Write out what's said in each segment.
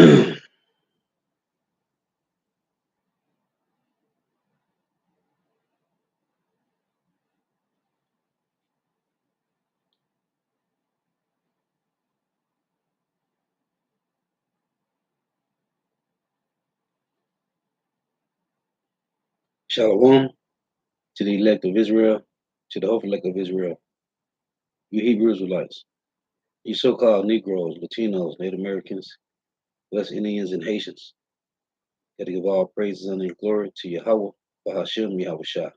Shalom to the elect of Israel, to the hope elect of Israel, you Hebrew Israelites, you so-called Negroes, Latinos, Native Americans, West Indians, and Haitians. Got to give all praises and glory to Yahawah, Bahashem, Yahawashi.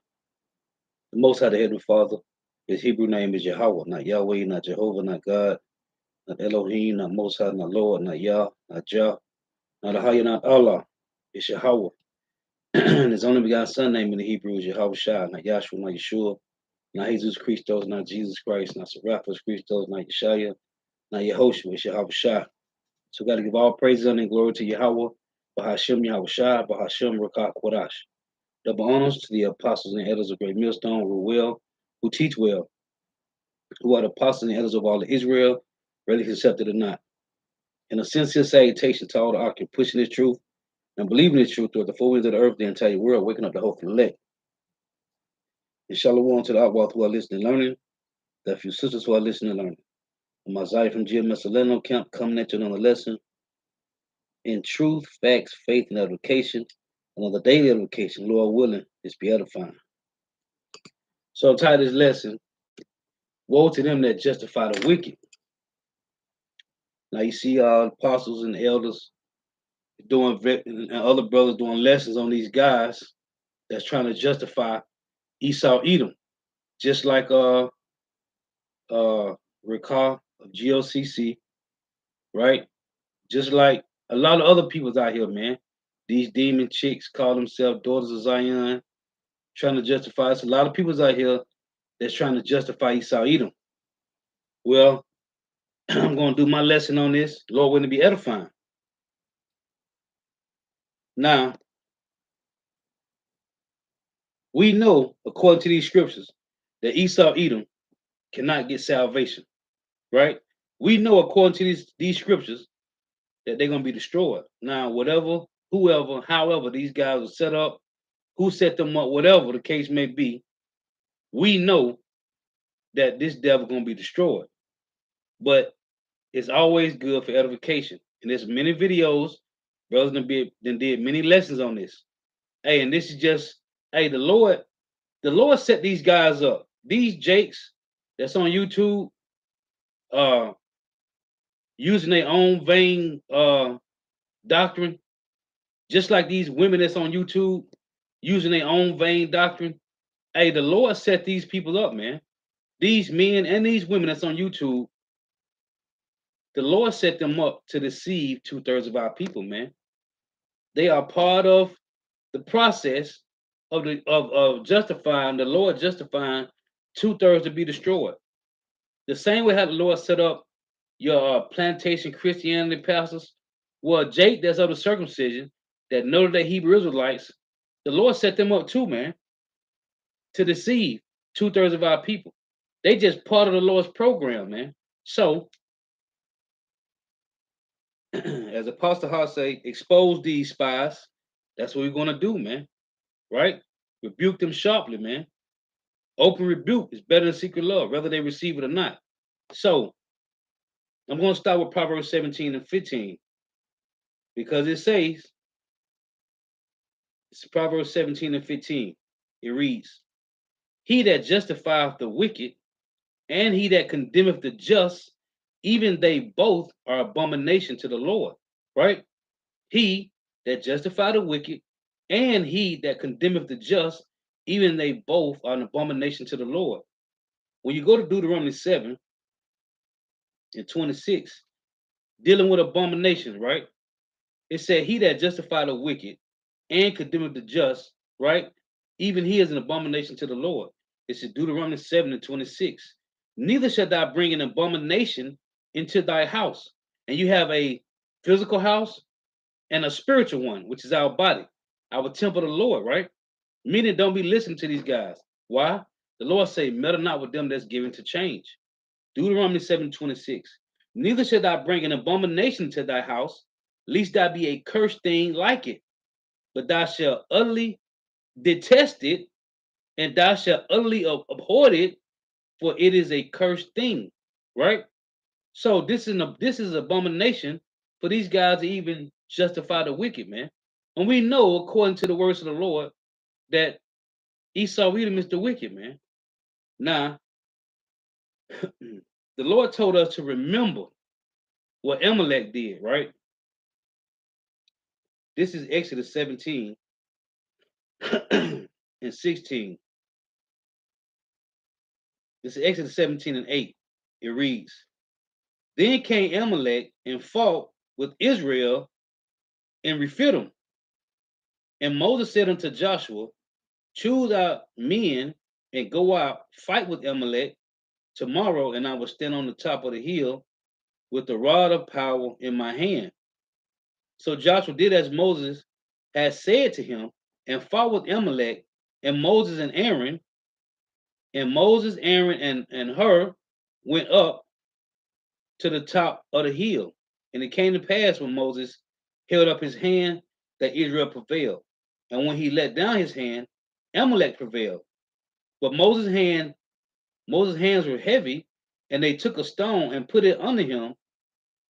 The Most High, the Heavenly Father, his Hebrew name is Yahawah, not Yahweh, not Jehovah, not God, not Elohim, not Most High, not Lord, not Yah, not Jah, not Ahaya, not Allah. It's Yahawah. And his only begotten son name in the Hebrew is Yahawashi, not Yahshua, not Yeshua, not Jesus Christos, not Jesus Christ, not Serapis Christos, not Yeshaya, not Yehoshua, it's Yahawashi. So we got to give all praise and glory to Yahawah, Bahashem Yahawashi, Bahashem Rakah Kodash. Double honors to the apostles and elders of Great Millstone who well, who teach well, who are the apostles and elders of all of Israel, ready accepted or not. And a sincere salutation to all the ark pushing this truth and believing this truth through the four winds of the earth, the entire world, waking up the hopeful elect. And shalom to the outward who are listening and learning, the few sisters who are listening and learning. And Messiah from Jim Messaleno camp coming at you on a lesson in truth, facts, faith, and edification. Another daily edification, Lord willing, is be edifying. So I'm tired of this lesson. Woe to them that justify the wicked. Now you see apostles and elders doing and other brothers doing lessons on these guys that's trying to justify Esau Edom, just like Rakah of GOCC, right? Just like a lot of other people's out here, man. These demon chicks call themselves daughters of Zion, trying to justify. It's a lot of people's out here that's trying to justify Esau Edom. Well, I'm going to do my lesson on this. Lord, wouldn't it be edifying? Now, we know, according to these scriptures, that Esau Edom cannot get salvation, right? We know, according to these scriptures, that they're going to be destroyed. Now, whatever, whoever, however these guys are set up, who set them up, whatever the case may be, we know that this devil going to be destroyed. But it's always good for edification. And there's many videos, brothers done did many lessons on this. Hey, and this is just, hey, the Lord set these guys up. These jakes that's on YouTube, using their own vain doctrine, just like these women that's on YouTube using their own vain doctrine. Hey, the Lord set these people up, man. These men and these women that's on YouTube, the Lord set them up to deceive 2/3 of our people, man. They are part of the process of justifying the Lord justifying 2/3 to be destroyed. The same way how the Lord set up your plantation Christianity pastors. Well, Jake, that's of the circumcision that know that Hebrew Israelites, the Lord set them up too, man, to deceive 2/3 of our people. They just part of the Lord's program, man. So, as Apostle Hart say, expose these spies. That's what we're gonna do, man. Right? Rebuke them sharply, man. Open rebuke is better than secret love, whether they receive it or not. So, I'm going to start with Proverbs 17 and 15 because it says, it's Proverbs 17 and 15. It reads, he that justifieth the wicked and he that condemneth the just, even they both are abomination to the Lord, right? He that justify the wicked and he that condemneth the just, even they both are an abomination to the Lord. When you go to Deuteronomy 7 and 26, dealing with abominations, right? It said, he that justify the wicked and condemneth the just, right? Even he is an abomination to the Lord. It's in Deuteronomy 7 and 26. Neither shalt thou bring an abomination into thy house. And you have a physical house and a spiritual one, which is our body, our temple of the Lord, right? Meaning don't be listening to these guys. Why? The Lord say, meddle not with them that's given to change. Deuteronomy 7:26. Neither shalt thou bring an abomination to thy house, lest thou be a cursed thing like it, but thou shalt utterly detest it, and thou shalt utterly abhor it, for it is a cursed thing, right? So this is abomination for these guys to even justify the wicked, man. And we know, according to the words of the Lord, that Esau Edom is the wicked, man. Now, the Lord told us to remember what Amalek did, right? This is Exodus 17 and 16. This is Exodus 17 and 8. It reads, Then came Amalek and fought with Israel and Rephidim. And Moses said unto Joshua, Choose out men and go out, fight with Amalek tomorrow, and I will stand on the top of the hill with the rod of power in my hand. So Joshua did as Moses had said to him, and fought with Amalek, and Moses and Aaron, and Hur went up to the top of the hill. And it came to pass when Moses held up his hand that Israel prevailed. And when he let down his hand, Amalek prevailed. But Moses' hands were heavy, and they took a stone and put it under him,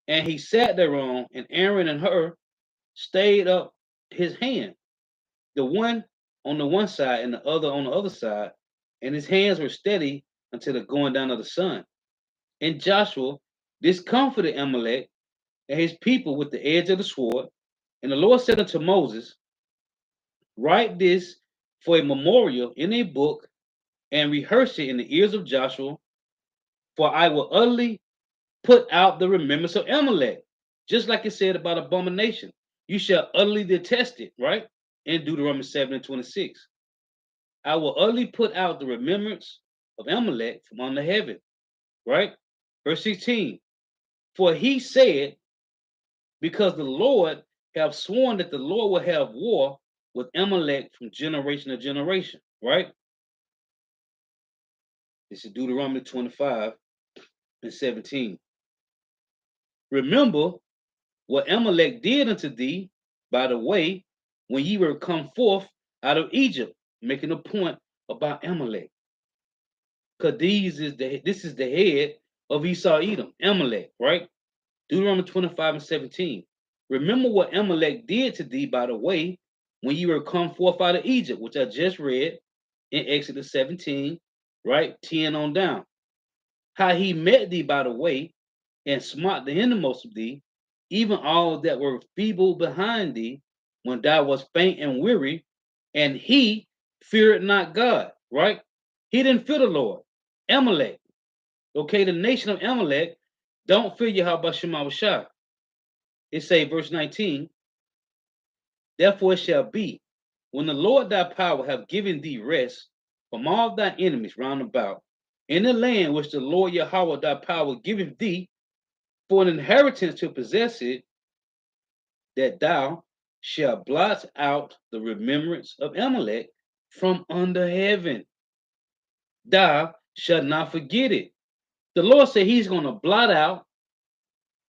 and he sat thereon, and Aaron and Hur stayed up his hand, the one on the one side and the other on the other side, and his hands were steady until the going down of the sun. And Joshua discomfited Amalek and his people with the edge of the sword. And the Lord said unto Moses, Write this for a memorial in a book, and rehearse it in the ears of Joshua, for I will utterly put out the remembrance of Amalek. Just like it said about abomination. You shall utterly detest it, right? In Deuteronomy 7 and 26. I will utterly put out the remembrance of Amalek from under heaven, right? Verse 16. For he said, because the Lord have sworn that the Lord will have war with Amalek from generation to generation, right? This is Deuteronomy 25 and 17. Remember what Amalek did unto thee by the way when ye were come forth out of Egypt, making a point about Amalek. Because this is the head of Esau Edom, Amalek, right? Deuteronomy 25 and 17. Remember what Amalek did to thee by the way when you were come forth out of Egypt, which I just read in Exodus 17, right? 10 on down. How he met thee by the way and smote the innermost of thee, even all that were feeble behind thee, when thou wast faint and weary, and he feared not God, right? He didn't fear the Lord. Amalek, okay, the nation of Amalek don't fear Yahawah Shema Shah. It say, verse 19, Therefore it shall be, when the Lord thy power have given thee rest from all thy enemies round about, in the land which the Lord Yahawah thy power giveth thee, for an inheritance to possess it, that thou shalt blot out the remembrance of Amalek from under heaven. Thou shalt not forget it. The Lord said he's going to blot out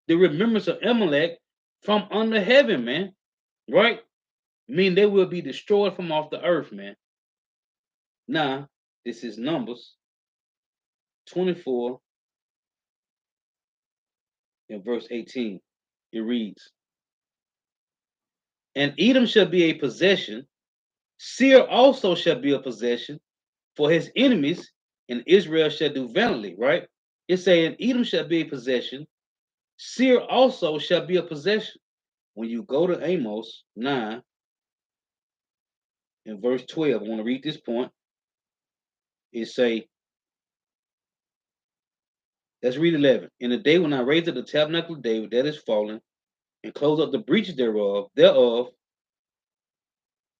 the remembrance of Amalek from under heaven, man. Right? I mean, they will be destroyed from off the earth, man. Now, this is Numbers 24 and verse 18. It reads, And Edom shall be a possession, Seir also shall be a possession for his enemies, and Israel shall do valiantly, right? It's saying Edom shall be a possession, Seir also shall be a possession. When you go to Amos 9 and verse 12, I want to read this point. It say, let's read 11. In the day when I raise up the tabernacle of David that is fallen, and close up the breaches thereof,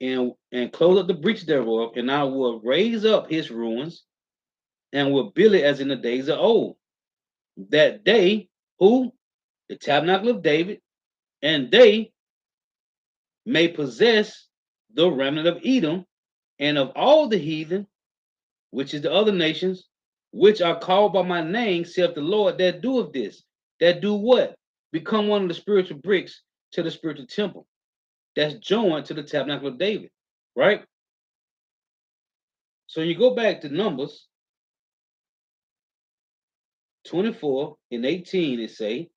and close up the breaches thereof, and I will raise up his ruins, and will build it as in the days of old. That day, who? The tabernacle of David, and they may possess the remnant of Edom, and of all the heathen, which is the other nations, which are called by my name, saith the Lord, that doeth this. That do what? Become one of the spiritual bricks to the spiritual temple that's joined to the tabernacle of David, right? So you go back to Numbers 24 and 18, it say,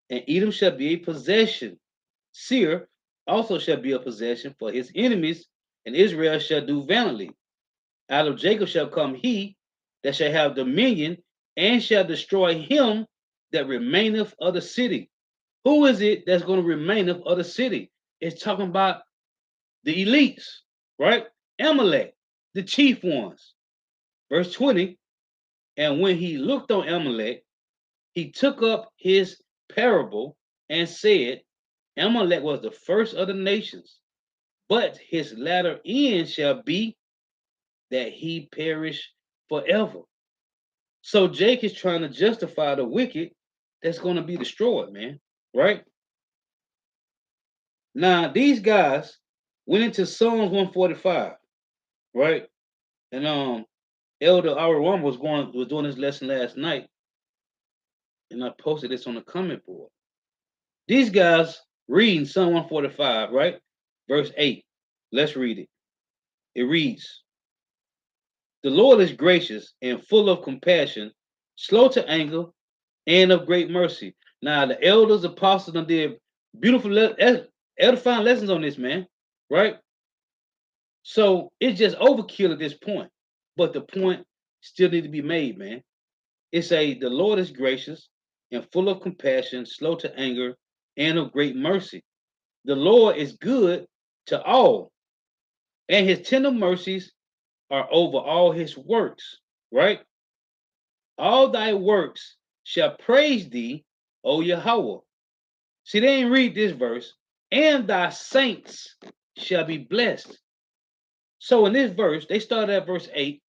and Edom shall be a possession. Seir also shall be a possession for his enemies, and Israel shall do valiantly. Out of Jacob shall come he that shall have dominion, and shall destroy him that remaineth of the city. Who is it that's going to remain of the city? It's talking about the elites, right? Amalek, the chief ones. Verse 20, and when he looked on Amalek, he took up his parable and said, Amalek was the first of the nations, but his latter end shall be that he perish forever. So Jake is trying to justify the wicked that's going to be destroyed, man, right? Now, these guys went into Psalms 145, right? And Elder Arawam was doing his lesson last night, and I posted this on the comment board. These guys reading Psalm 145, right? Verse 8. Let's read it. It reads, the Lord is gracious and full of compassion, slow to anger, and of great mercy. Now, the elders, apostles, and did beautiful, edifying lessons on this, man, right? So it's just overkill at this point, but the point still need to be made, man. It's the Lord is gracious and full of compassion, slow to anger, and of great mercy. The Lord is good to all, and his tender mercies are over all his works, right? All thy works shall praise thee, O Yahawah. See, they didn't read this verse. And thy saints shall be blessed. So in this verse, they started at verse 8.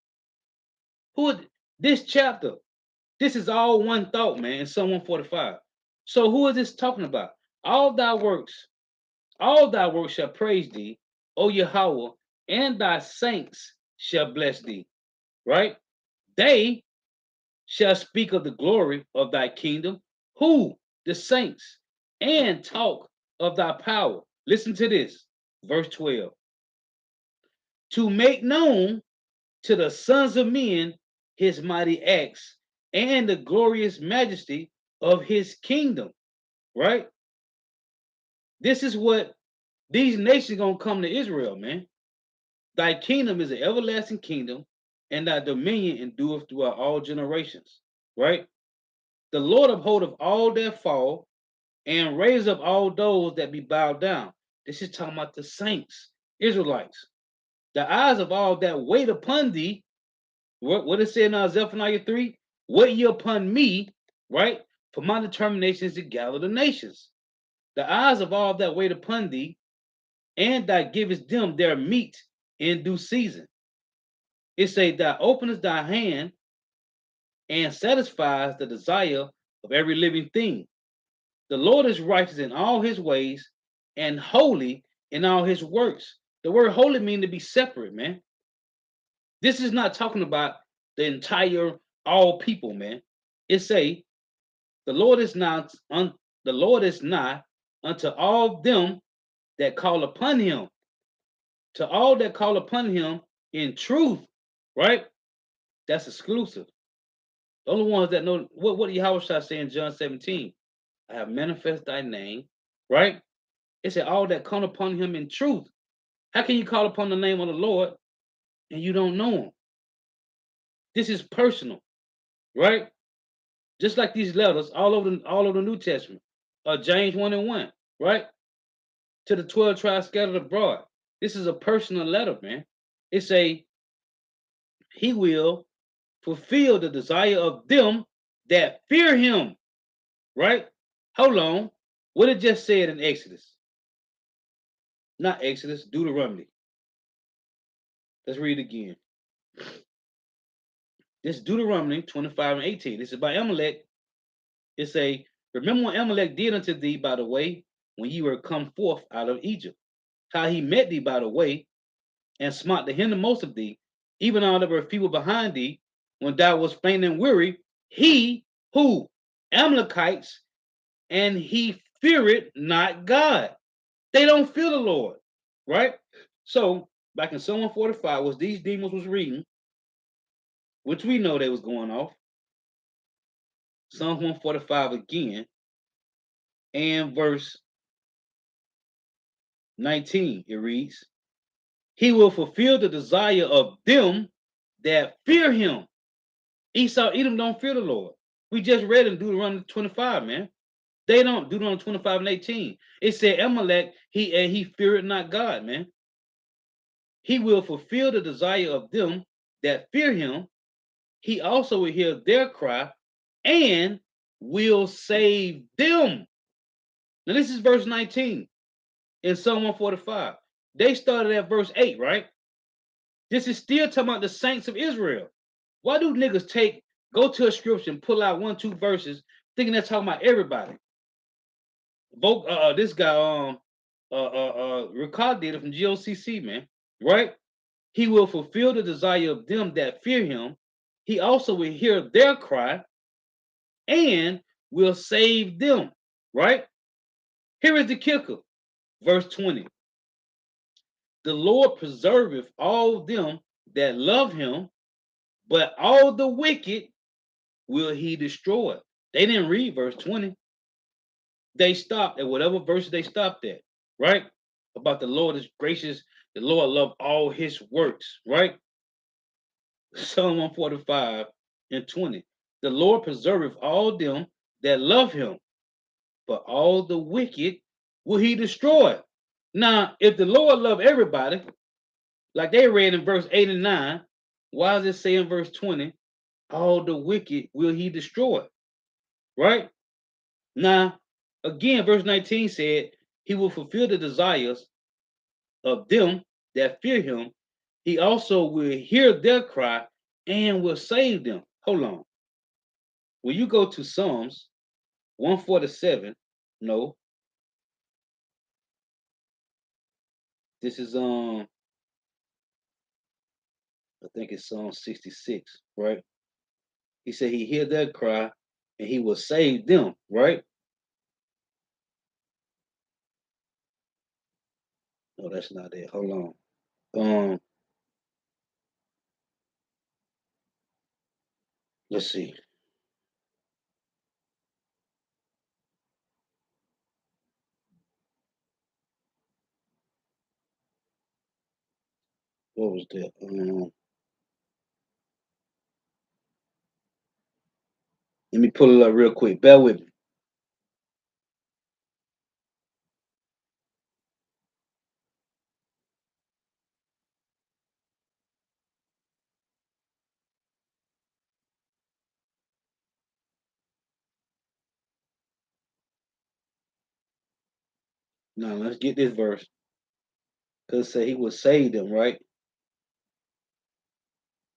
This chapter, this is all one thought, man, in Psalm 145. So who is this talking about? All thy works shall praise thee, O Yahawah, and thy saints shall bless thee, right? They shall speak of the glory of thy kingdom. Who? The saints. And talk of thy power. Listen to this, verse 12. To make known to the sons of men his mighty acts and the glorious majesty of his kingdom, right? This is what these nations gonna come to Israel, man. Thy kingdom is an everlasting kingdom, and thy dominion endureth throughout all generations, right? The Lord upholdeth all that fall, and raise up all those that be bowed down. This is talking about the saints, Israelites. The eyes of all that wait upon thee, what it said in Zephaniah 3, wait ye upon me, right? For my determination is to gather the nations. The eyes of all that wait upon thee, and thou givest them their meat in due season. It say, thou openest thy hand and satisfies the desire of every living thing. The Lord is righteous in all his ways and holy in all his works. The word holy means to be separate, man. This is not talking about the entire all people, man. It say the Lord is not unto all them that call upon him. To all that call upon him in truth, right? That's exclusive. The only ones that know what Yahawashi say in John 17. I have manifest thy name, right? It said all that come upon him in truth. How can you call upon the name of the Lord and you don't know him? This is personal, right? Just like these letters all over the New Testament. James 1 and 1, right? To the 12 tribes scattered abroad. This is a personal letter, man. It say he will fulfill the desire of them that fear him, right? Hold on. What it just said in Exodus? Not Exodus, Deuteronomy. Let's read it again. This is Deuteronomy 25 and 18. This is by Amalek. It say, remember what Amalek did unto thee by the way when ye were come forth out of Egypt, how he met thee by the way and smote the hindermost of thee, even all that were feeble behind thee, when thou wast faint and weary. He who? Amalekites, and he fear not God. They don't fear the Lord, right? So back in Psalm 145, was these demons was reading, which we know they was going off. Psalm 145 again, and verse 19, it reads, He will fulfill the desire of them that fear him. Esau, Edom don't fear the Lord. We just read in Deuteronomy 25, man. They don't. Deuteronomy 25 and 18. It said Amalek, he feared not God, man. He will fulfill the desire of them that fear him. He also will hear their cry and will save them. Now, this is verse 19 in Psalm 145. They started at verse 8, right? This is still talking about the saints of Israel. Why do niggas go to a scripture and pull out 1, 2 verses thinking they're talking about everybody? This guy, Ricard did it from GOCC, man, right? He will fulfill the desire of them that fear him. He also will hear their cry and will save them, right? Here is the kicker, verse 20. The Lord preserveth all them that love him, but all the wicked will he destroy. They didn't read verse 20. They stopped at whatever verse they stopped at, right? About the Lord is gracious, the Lord loved all his works, right? Psalm 145 and 20. The Lord preserveth all them that love him, but all the wicked will he destroy. Now, if the Lord love everybody, like they read in verse 8 and 9, why does it say in verse 20, all the wicked will he destroy? Right? Now, again, verse 19 said, he will fulfill the desires of them that fear him. He also will hear their cry and will save them. Hold on. When you go to Psalms 147, no, this is I think it's Psalm 66, right? He said he hear their cry and he will save them, right? No, that's not it. Hold on. Um, let's see. What was that? Let me pull it up real quick. Bear with me. Now let's get this verse. Because it say he will save them, right?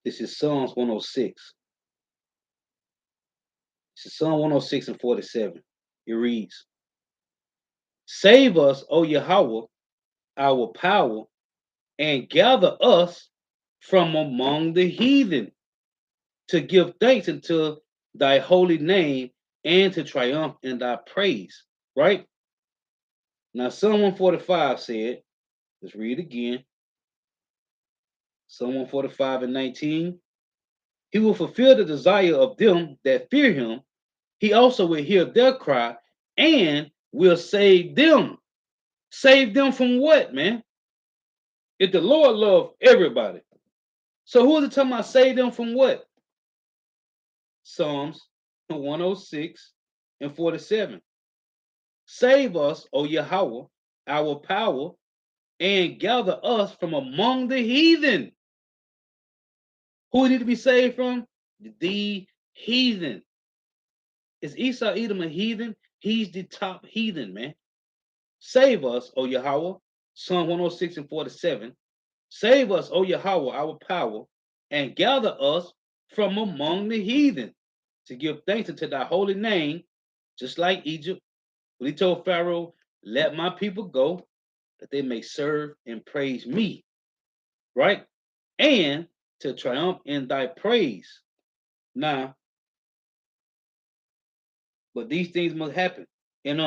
This is Psalms 106. This is Psalm 106 and 47. It reads, Save us, O Yahawah, our power, and gather us from among the heathen to give thanks unto thy holy name and to triumph in thy praise. Right? Now, Psalm 145 said, let's read again. Psalm 145 and 19. He will fulfill the desire of them that fear him. He also will hear their cry and will save them. Save them from what, man? If the Lord loved everybody. So who is it talking about save them from what? Psalms 106 and 47. Save us, O Yahawah, our power, and gather us from among the heathen. Who need to be saved from? The heathen. Is Esau Edom a heathen? He's the top heathen, man. Save us, O Yahawah. Psalm 106 and 47. Save us, O Yahawah, our power, and gather us from among the heathen to give thanks unto thy holy name, just like Egypt. When he told Pharaoh, let my people go, that they may serve and praise me, right? And to triumph in thy praise. Now, but these things must happen. And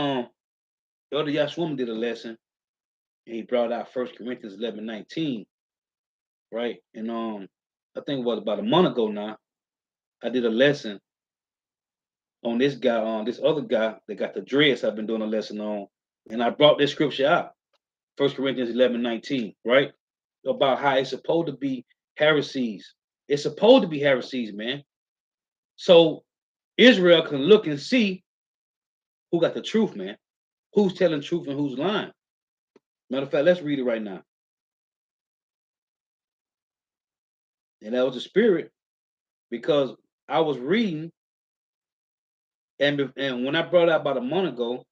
Elder Yahawah did a lesson, and he brought out 1 Corinthians 11:19, right? And I think it was about a month ago now. I did a lesson on this guy, on this other guy that got the dreads. I've been doing a lesson on, and I brought this scripture out, 1 Corinthians 11:19, right? About how it's supposed to be heresies. It's supposed to be heresies, man. So Israel can look and see who got the truth, man. Who's telling truth and who's lying. Matter of fact, let's read it right now. And that was the spirit, because I was reading, and when I brought it out about a month ago,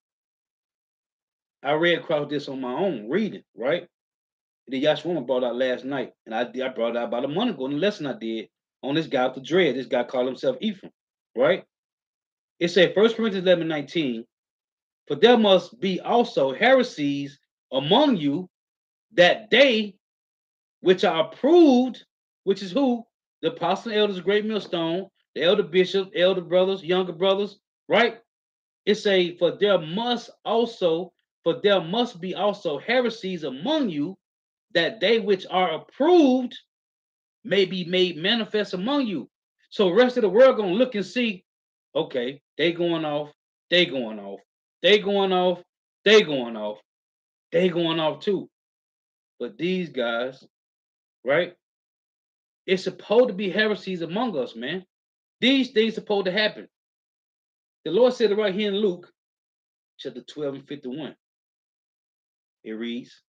I read across this on my own reading, right? The Yahawah brought out last night, and I brought it out about a month ago in the lesson I did on this guy with the dread. This guy called himself Ephraim, right? It said 1 Corinthians 11:19, for there must be also heresies among you, that they which are approved, which is who? The apostles and elders, great millstone, the elder bishops, elder brothers, younger brothers, right? It say, for there must be also heresies among you, that they which are approved may be made manifest among you. So the rest of the world gonna look and see, okay, they going off, they going off, they going off, they going off, they going off too. But these guys, right? It's supposed to be heresies among us, man. These things supposed to happen. The Lord said it right here in Luke chapter 12 and 51. It reads,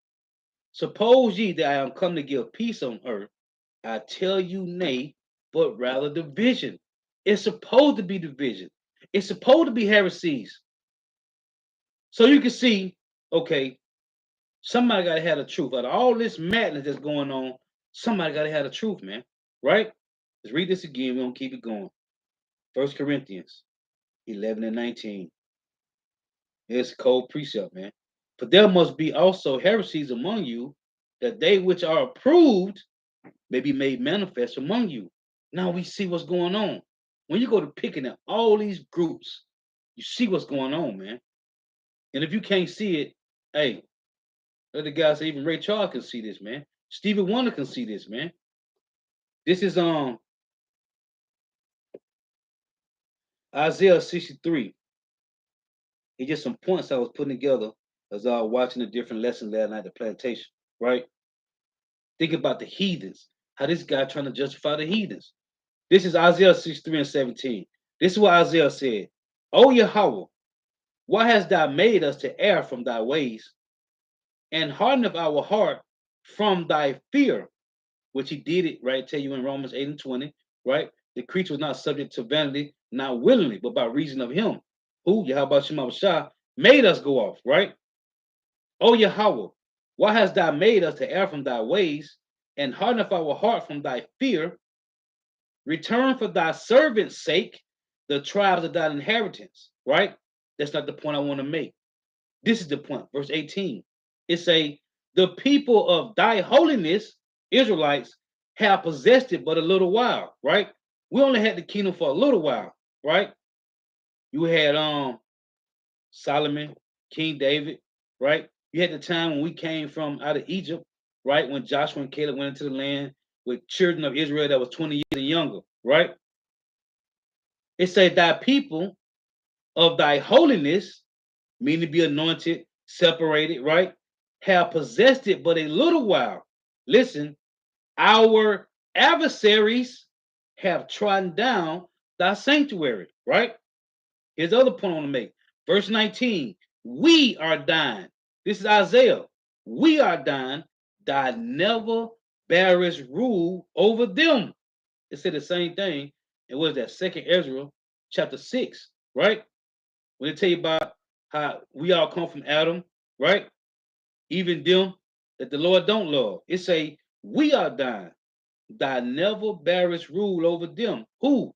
suppose ye that I am come to give peace on earth. I tell you nay, but rather division. It's supposed to be division. It's supposed to be heresies. So you can see, okay, somebody got to have the truth. Out of all this madness that's going on, somebody got to have the truth, man. Right? Let's read this again. We're going to keep it going. 1 Corinthians 11:19. It's a cold precept, man. For there must be also heresies among you, that they which are approved may be made manifest among you. Now we see what's going on. When you go to picking at all these groups, you see what's going on, man. And if you can't see it, hey, other guys say even Ray Charles can see this, man. Stevie Wonder can see this, man. This is Isaiah 63. It's just some points I was putting together as I was watching the different lessons last night at the plantation, right? Think about the heathens, how this guy trying to justify the heathens. This is Isaiah 63 and 17. This is what Isaiah said. O Yahawah, why hast thou made us to err from thy ways, and hardened our heart from thy fear? Which he did it, right? Tell you in Romans 8 and 20, right? The creature was not subject to vanity, not willingly, but by reason of him. Who, Yahawashi, made us go off, right? O Yahawah, why hast thou made us to err from thy ways, and harden our heart from thy fear? Return for thy servant's sake the tribes of thy inheritance, right? That's not the point I want to make. This is the point. Verse 18. It say, the people of thy holiness, Israelites, have possessed it but a little while, right? We only had the kingdom for a little while, right? You had Solomon, King David, right? You had the time when we came from out of Egypt, right? When Joshua and Caleb went into the land with children of Israel that was 20 years and younger, right? It said, thy people of thy holiness, meaning to be anointed, separated, right? Have possessed it but a little while. Listen, our adversaries have trodden down thy sanctuary, right? Here's the other point I want to make. Verse 19, we are dying. This is Isaiah. We are dying. Thy never bearest rule over them. It said the same thing. It was that second Ezra chapter 6, right? When they tell you about how we all come from Adam, right? Even them that the Lord don't love. It say, we are dying. Thy never bearest rule over them. Who?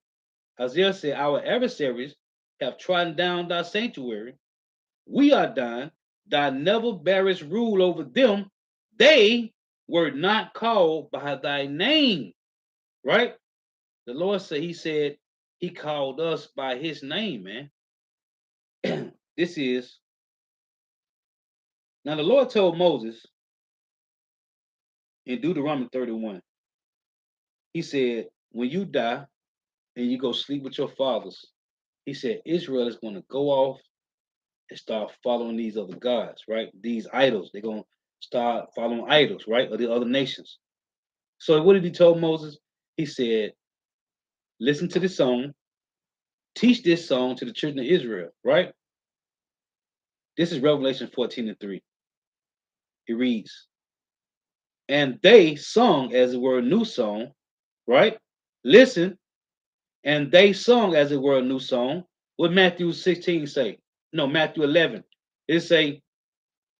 Isaiah said, our adversaries have trodden down thy sanctuary. We are dying. Thy never bearest rule over them. They were not called by thy name. Right? The Lord said, he said, he called us by his name, man. This is Now the Lord told Moses in Deuteronomy 31, he said, when you die and you go sleep with your fathers, he said, Israel is going to go off and start following these other gods, right? These idols. They're going to start following idols, right? Of the other nations. So what did he tell Moses? He said, listen to this song, teach this song to the children of Israel, right? This is Revelation 14:3. It reads, and they sung as it were a new song, right? Listen, and they sung as it were a new song. What Matthew 16 say? No, Matthew 11. It say,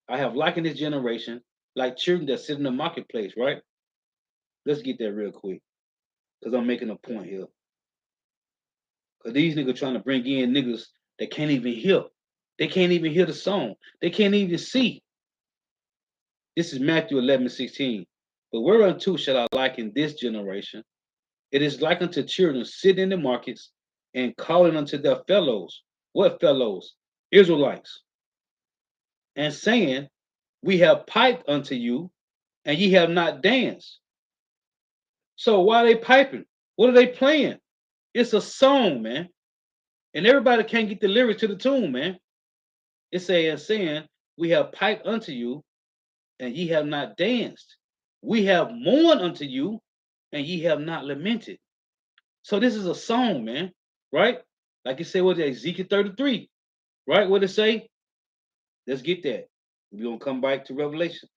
I have likened this generation like children that sit in the marketplace, right? Let's get that real quick, because I'm making a point here. Because these niggas trying to bring in niggas that can't even hear. They can't even hear the song. They can't even see. This is Matthew 11:16. But whereunto shall I liken this generation? It is like unto children sitting in the markets and calling unto their fellows. What fellows? Israelites. And saying, we have piped unto you, and ye have not danced. So why are they piping? What are they playing? It's a song, man. And everybody can't get the lyrics to the tune, man. It's saying, we have piped unto you, and ye have not danced. We have mourned unto you, and ye have not lamented. So this is a song, man, right? Like you say, what is Ezekiel 33, right? What it say? Let's get that. We're gonna come back to Revelation.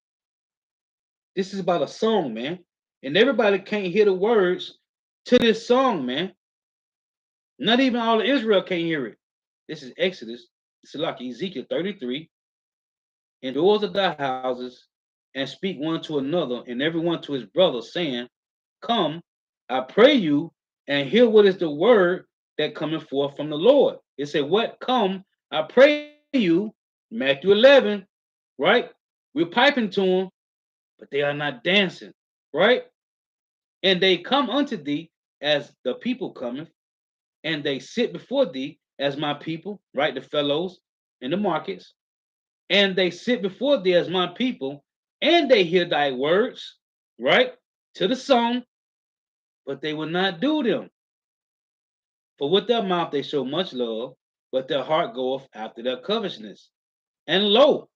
This is about a song, man. And everybody can't hear the words to this song, man. Not even all of Israel can't hear it. This is Exodus. It's like Ezekiel 33. In doors of thy houses, and speak one to another, and every one to his brother, saying, come, I pray you, and hear what is the word that cometh forth from the Lord. It said, what? Come, I pray you, Matthew 11, right? We're piping to them, but they are not dancing, right? And they come unto thee as the people cometh, and they sit before thee as my people, right? The fellows in the markets, and they sit before thee as my people, and they hear thy words, right? To the song, but they will not do them. For with their mouth they show much love, but their heart goeth after their covetousness. And lo,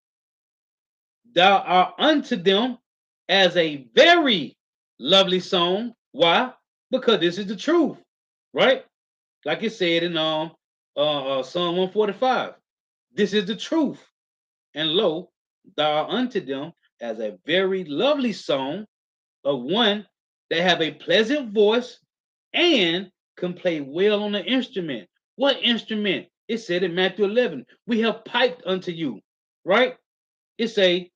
thou art unto them as a very lovely song. Why? Because this is the truth, right? Like it said in Psalm 145. This is the truth. And lo, thou art unto them as a very lovely song of one that have a pleasant voice and can play well on the instrument. What instrument? It said in Matthew 11, we have piped unto you, right? It say,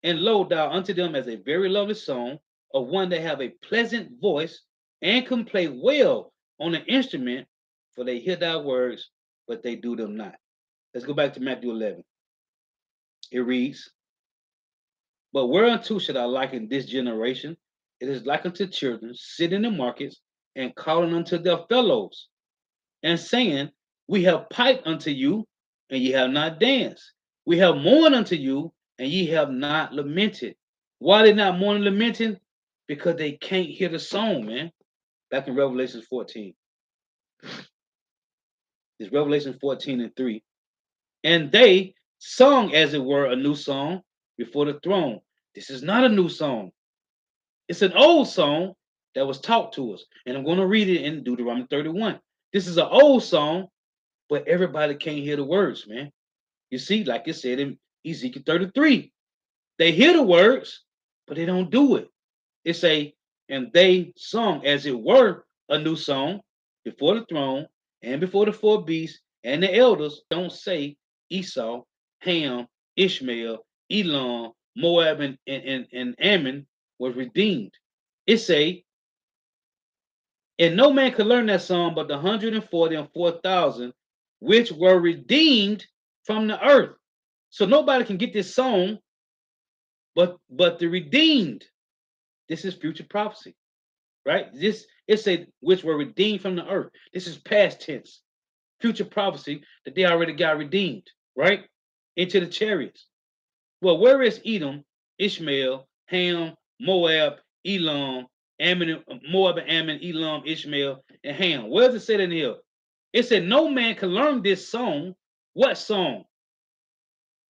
and lo, thou unto them as a very lovely song of one that have a pleasant voice and can play well on the instrument, for they hear thy words, but they do them not. Let's go back to Matthew 11. It reads, but whereunto should I liken this generation? It is like unto children sitting in the markets and calling unto their fellows and saying, we have piped unto you, and ye have not danced. We have mourned unto you, and ye have not lamented. Why they not mourning and lamenting? Because they can't hear the song, man. Back in Revelation 14. It's Revelation 14:3. And they sung as it were a new song before the throne. This is not a new song. It's an old song that was taught to us. And I'm going to read it in Deuteronomy 31. This is an old song, but everybody can't hear the words, man. You see, like it said in Ezekiel 33. They hear the words, but they don't do it. It say, and they sung as it were a new song before the throne and before the four beasts and the elders. Don't say Esau, Ham, Ishmael, Elam, Moab, and Ammon was redeemed. It say, and no man could learn that song but the 144,000 which were redeemed from the earth. So nobody can get this song but the redeemed. This is future prophecy, right? This it said which were redeemed from the earth. This is past tense, future prophecy that they already got redeemed, right? Into the chariots. Well, where is Edom, Ishmael, Ham, Moab, Elam, Ammon, Moab, Ammon, Elam, Ishmael, and Ham? Where does it say in here? It said no man can learn this song. What song?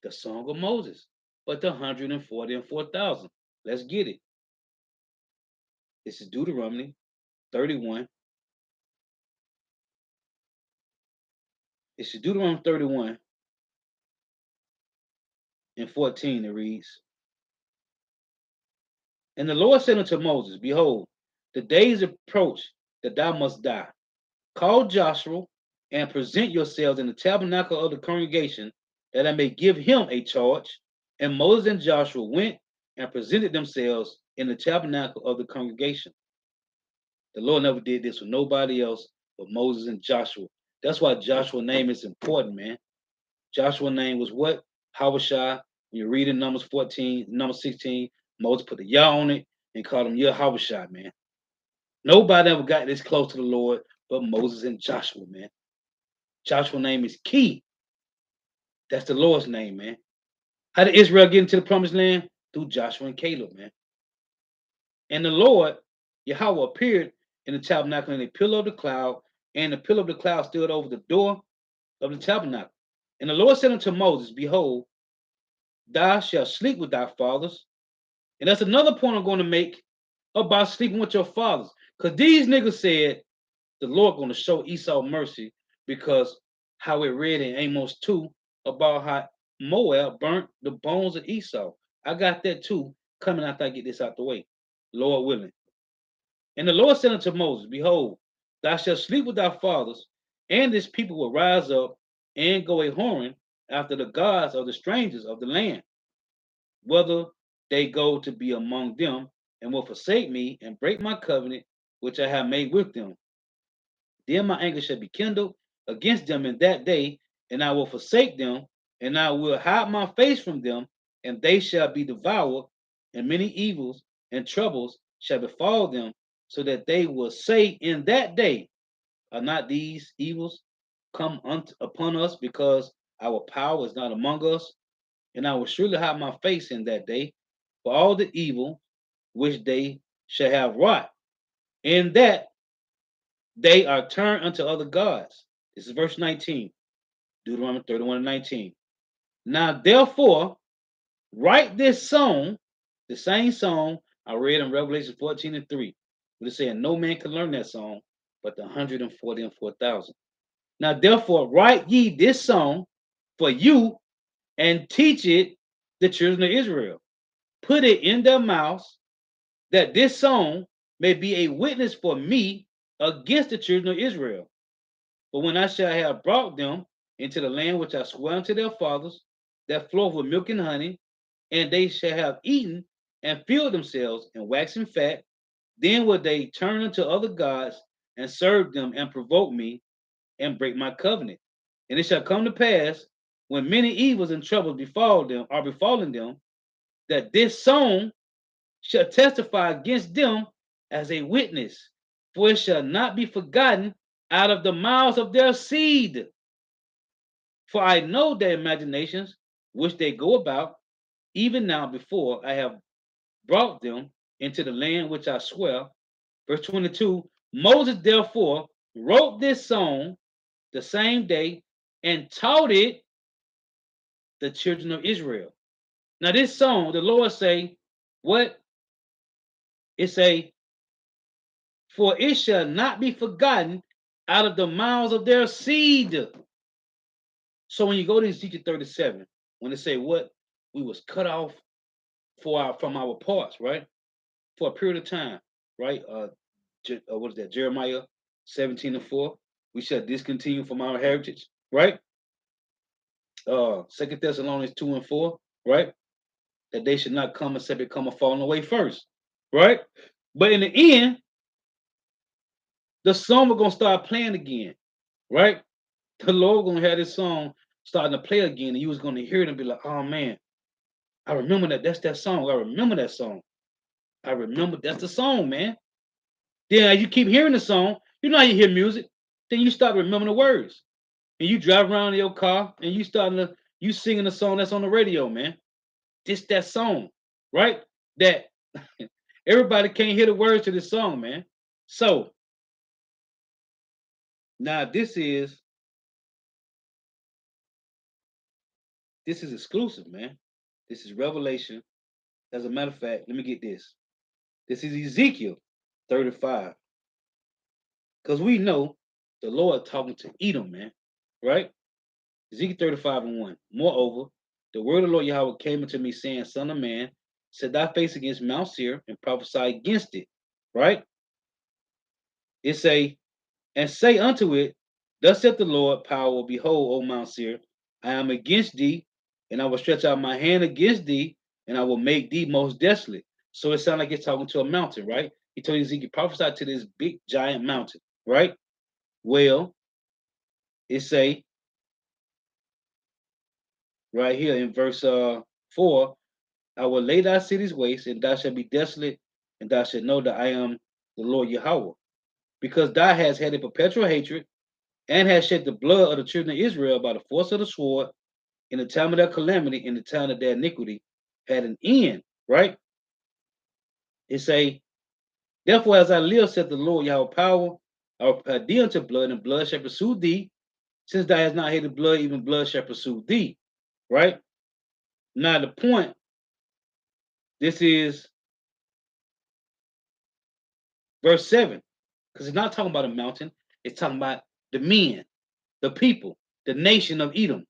The song of Moses. But the 144,000. Let's get it. This is Deuteronomy 31. This is Deuteronomy 31 and 14. It reads, and the Lord said unto Moses, behold, the days approach that thou must die. Call Joshua and present yourselves in the tabernacle of the congregation, that I may give him a charge. And Moses and Joshua went and presented themselves in the tabernacle of the congregation. The Lord never did this with nobody else but Moses and Joshua. That's why Joshua's name is important, man. Joshua's name was what? Yahawashi. When you read in Numbers 14, Numbers 16, Moses put the Yah on it and called him Yahawashi, man. Nobody ever got this close to the Lord but Moses and Joshua, man. Joshua's name is key. That's the Lord's name, man. How did Israel get into the promised land? Through Joshua and Caleb, man. And the Lord, Yahawah, appeared in the tabernacle in a pillar of the cloud, and the pillar of the cloud stood over the door of the tabernacle. And the Lord said unto Moses, behold, thou shalt sleep with thy fathers. And that's another point I'm going to make about sleeping with your fathers. Because these niggas said the Lord going to show Esau mercy because how it read in Amos 2 about how Moab burnt the bones of Esau. I got that too coming after I get this out the way. Lord willing. And the Lord said unto Moses, behold, thou shalt sleep with thy fathers, and this people will rise up and go a whoring after the gods of the strangers of the land, whether they go to be among them, and will forsake me and break my covenant which I have made with them. Then my anger shall be kindled against them in that day, and I will forsake them, and I will hide my face from them, and they shall be devoured, and many evils and troubles shall befall them, so that they will say in that day, are not these evils come upon us because our power is not among us? And I will surely hide my face in that day for all the evil which they shall have wrought, in that they are turned unto other gods. This is verse 19, Deuteronomy 31 and 19. Now, therefore, write this song, the same song I read in Revelation 14 and 3. But it's saying no man can learn that song but the 144,000. Now, therefore, write ye this song for you and teach it the children of Israel. Put it in their mouths, that this song may be a witness for me against the children of Israel. But when I shall have brought them into the land which I swore unto their fathers, that floweth with milk and honey, and they shall have eaten and filled themselves and waxen fat, then will they turn unto other gods and serve them and provoke me and break my covenant. And it shall come to pass when many evils and troubles befall them are befalling them, that this song shall testify against them as a witness, for it shall not be forgotten out of the mouths of their seed. For I know their imaginations which they go about, even now before I have brought them into the land which I swear. Verse 22, Moses therefore wrote this song the same day and taught it the children of Israel. Now this song, the Lord say, what? It say, for it shall not be forgotten out of the mouths of their seed. So when you go to Ezekiel 37, when they say what? We was cut off from our parts, right? For a period of time, right? What is that? Jeremiah 17 and 4. We shall discontinue from our heritage, right? Second Thessalonians 2 and 4, right? That they should not come except it come a falling away first, right? But in the end, the song we're gonna start playing again, right? The Lord gonna have this song starting to play again, and you was gonna hear it and be like, oh man, I remember that. That's that song. I remember that song. I remember that's the song, man. Then as you keep hearing the song, you know how you hear music, then you start remembering the words. And you drive around in your car and you singing the song that's on the radio, man. This that song, right? That everybody can't hear the words to this song, man. So now this is exclusive, man. This is Revelation. As a matter of fact, let me get this. This is Ezekiel 35. Because we know the Lord talking to Edom, man. Right? Ezekiel 35 and 1. Moreover, the word of the Lord Yahawah came unto me, saying, Son of man, set thy face against Mount Seir and prophesy against it. Right? It say, and say unto it, Thus saith the Lord, power, behold, O Mount Seir, I am against thee, and I will stretch out my hand against thee, and I will make thee most desolate. So it sounds like it's talking to a mountain, right? He told Ezekiel, prophesy to this big giant mountain, right? Well, it say right here in verse 4, I will lay thy cities waste, and thou shalt be desolate, and thou shalt know that I am the Lord Yahawah. Because thou hast had a perpetual hatred, and hast shed the blood of the children of Israel by the force of the sword, in the time of their calamity, in the time of their iniquity, had an end, right? It say, Therefore, as I live, said the Lord Yahweh power, I will prepare thee unto blood, and blood shall pursue thee. Since thou hast not hated blood, even blood shall pursue thee, right? Now, the point, this is verse 7, because it's not talking about a mountain, it's talking about the men, the people, the nation of Edom.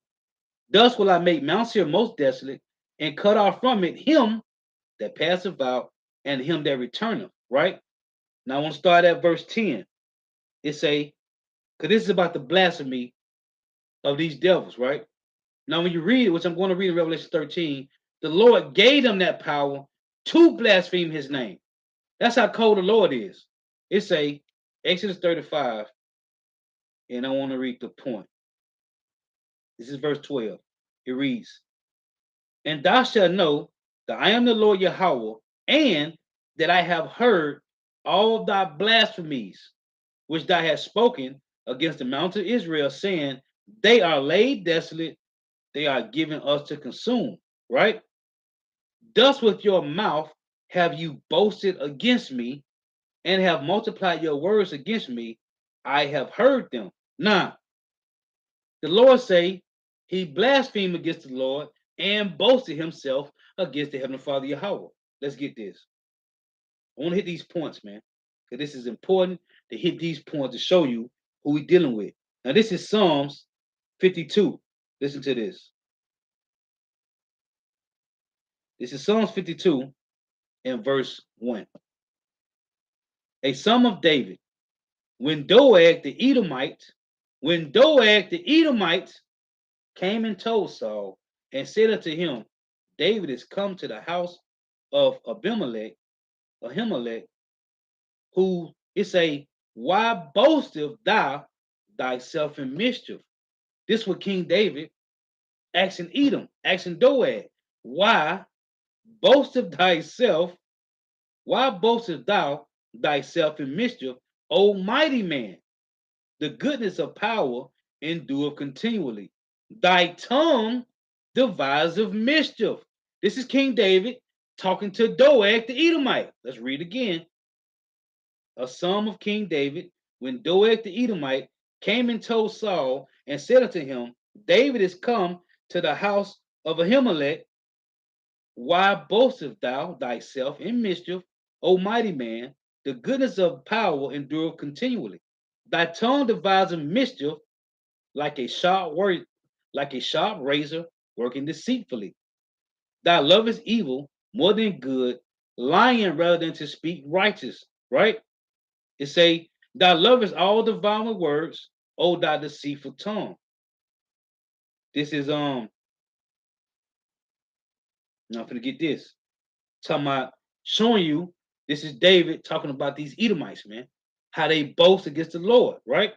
Thus will I make Mount Seir most desolate, and cut off from it him that passeth out, and him that returneth, right? Now I want to start at verse 10. It say, because this is about the blasphemy of these devils, right? Now when you read it, which I'm going to read in Revelation 13, the Lord gave them that power to blaspheme his name. That's how cold the Lord is. It say, Exodus 35, and I want to read the point. This is verse 12. It reads, And thou shalt know that I am the Lord Yahawah, and that I have heard all thy blasphemies, which thou hast spoken against the mountain of Israel, saying, They are laid desolate, they are given us to consume. Right? Thus with your mouth have you boasted against me, and have multiplied your words against me. I have heard them. Now, the Lord say he blasphemed against the Lord and boasted himself against the Heavenly Father Yahweh. Let's get this. I want to hit these points, man, because this is important to hit these points to show you who we're dealing with. Now, this is Psalms 52. Listen to this. This is Psalms 52 and verse 1. A Psalm of David. When Doeg the Edomite came and told Saul and said unto him, David is come to the house of Ahimelech, who is a why boasteth thou thyself in mischief? This was King David asking Edom, asking Doeg, why boasteth thyself, why boasteth thou thyself in mischief, O mighty man? The goodness of power endureth continually. Thy tongue deviseth mischief. This is King David talking to Doeg the Edomite. Let's read again. A psalm of King David, when Doeg the Edomite came and told Saul and said unto him, David is come to the house of Ahimelech. Why boastest thou thyself in mischief, O mighty man? The goodness of power endureth continually. Thy tongue deviseth mischief like a sharp razor working deceitfully. Thou lovest evil more than good, lying rather than to speak righteous. Right? It say, Thou lovest all the vile words, O thou deceitful tongue. This is now I'm gonna get this. Talking about showing you this is David talking about these Edomites, man. How they boast against the Lord, right?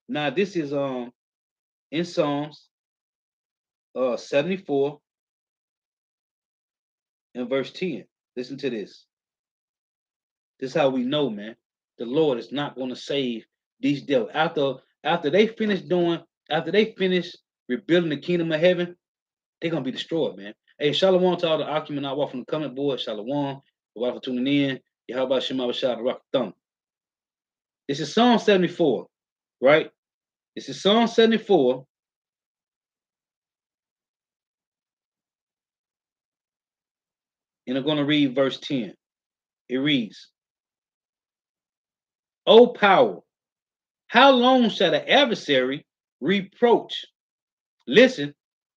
Now this is in Psalms 74 and verse 10. Listen to this. This is how we know, man. The Lord is not going to save these devils. After they finish rebuilding the kingdom of heaven, they're gonna be destroyed, man. Hey, Shalom to all the Akim and I walk from the comment board. Shalom. The for tuning in. Yahawah Shema Bashar, the Rock Thumb. This is Psalm 74, right? This is Psalm 74. And I'm going to read verse 10. It reads, O power, how long shall the adversary reproach? Listen,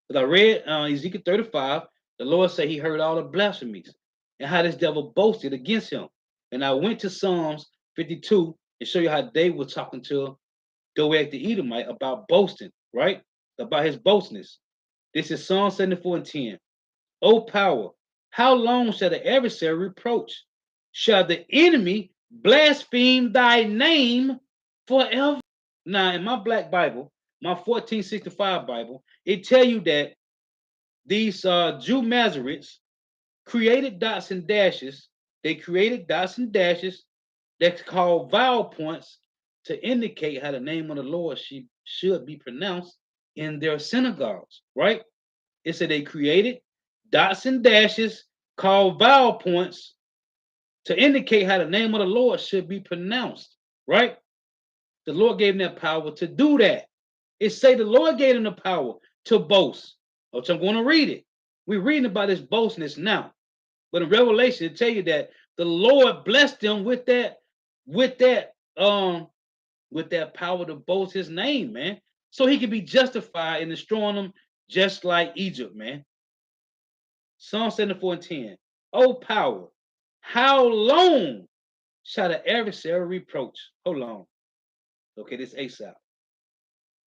because I read Ezekiel 35, the Lord said he heard all the blasphemies and how this devil boasted against him. And I went to Psalms 52 and show you how David was talking to Doeg the Edomite about boasting, right? About his boastness. This is Psalm 74 and 10. O power, how long shall the adversary reproach? Shall the enemy blaspheme thy name forever? Now, in my black Bible, my 1465 Bible, it tell you that these Jew Masoretes created dots and dashes. They created dots and dashes that's called vowel points to indicate how the name of the Lord should be pronounced in their synagogues, right? It said they created dots and dashes called vowel points to indicate how the name of the Lord should be pronounced, right? The Lord gave them that power to do that. It say the Lord gave them the power to boast. Which I'm going to read it. We're reading about this boastness now. But in Revelation, it tell you that the Lord blessed them with that, with that power to boast his name, man. So he could be justified in destroying them just like Egypt, man. Psalm 74 and 10. O power, how long shall the adversary reproach? Hold on. Okay, this ASAP.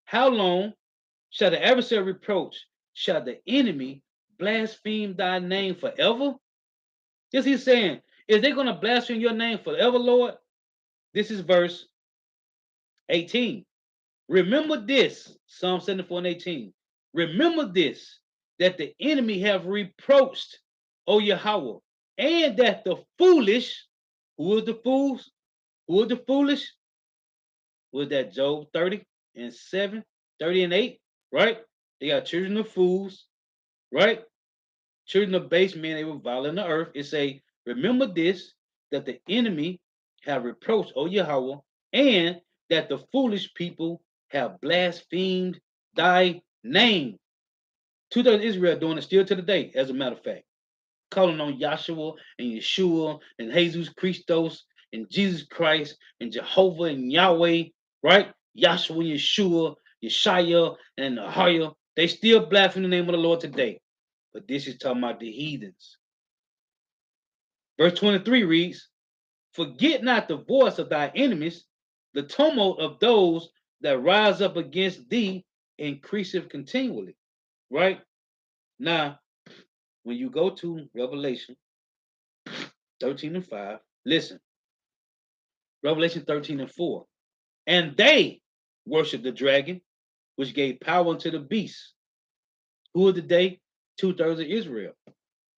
How long shall the adversary reproach? Shall the enemy blaspheme thy name forever? This he's saying. Is they going to blaspheme your name forever, Lord? This is verse 18. Remember this, Psalm 74 and 18. Remember this, that the enemy have reproached, O Yahawah, and that the foolish, who is the fools? Who is the foolish? Was that Job 30 and 7, 30 and 8, right? They got children of fools, right? Children of base men, they were violent the earth. It say, remember this, that the enemy have reproached, O Yahawah, and that the foolish people have blasphemed thy name. Two-thirds of Israel doing it still to the day, as a matter of fact. Calling on Yahshua and Yeshua and Jesus Christos and Jesus Christ and Jehovah and Yahweh, right? Yahshua and Yeshua, Yeshaya and Yahawah. They still blaspheme the name of the Lord today. But this is talking about the heathens. Verse 23 reads, forget not the voice of thy enemies, the tumult of those that rise up against thee increaseth continually. Right? Now, when you go to Revelation 13 and 5, listen. Revelation 13 and 4. And they worship the dragon, which gave power unto the beast. Who are the they? Two-thirds of Israel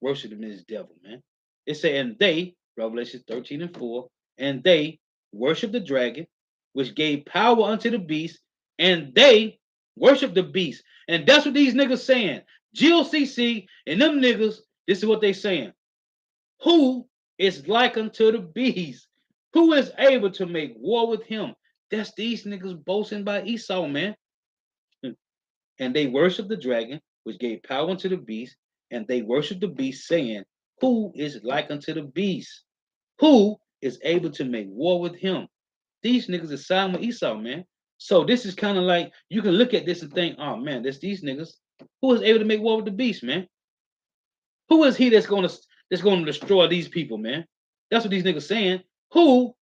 worshiping this devil, man. It said, and they, Revelation 13 and 4, and they worship the dragon, which gave power unto the beast, and they worship the beast. And that's what these niggas saying. GOCC and them niggas, this is what they saying. Who is like unto the beast? Who is able to make war with him? That's these niggas boasting by Esau, man. And they worship the dragon, which gave power unto the beast, and they worship the beast, saying, who is like unto the beast? Who is able to make war with him? These niggas are siding with Esau, man. So this is kind of like, you can look at this and think, oh man, that's these niggas. Who is able to make war with the beast, man? Who is he that's gonna destroy these people, man? That's what these niggas saying. Who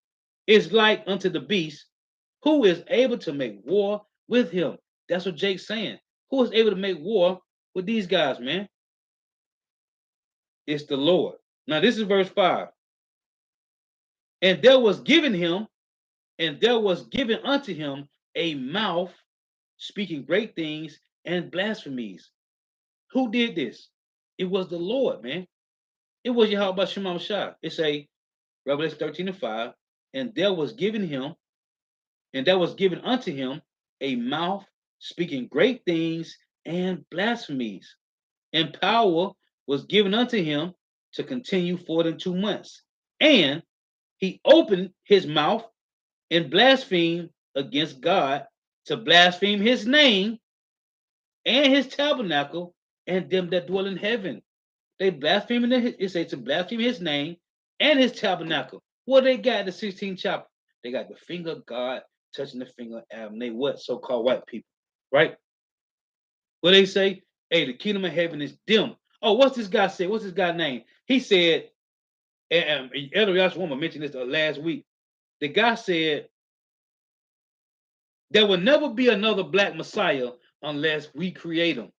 is like unto the beast? Who is able to make war with him? That's what Jake's saying. Who is able to make war with these guys, man? It's the Lord. Now, this is verse 5. And there was given unto him a mouth speaking great things and blasphemies. Who did this? It was the Lord, man. It was Yahawah Shema Shah. It's a Revelation 13 and 5. And there was given unto him a mouth speaking great things and blasphemies, and power was given unto him to continue 42 months. And he opened his mouth and blasphemed against God, to blaspheme his name and his tabernacle and them that dwell in heaven. They blaspheming it says to blaspheme his name and his tabernacle. What they got in the 16th chapter? They got the finger of God touching the finger of Adam. They what? So-called white people. Right? What they say? Hey, the kingdom of heaven is dim. Oh, what's this guy say? What's this guy's name? He said, and Elder Yahawah mentioned this last week. The guy said, there will never be another black Messiah unless we create him.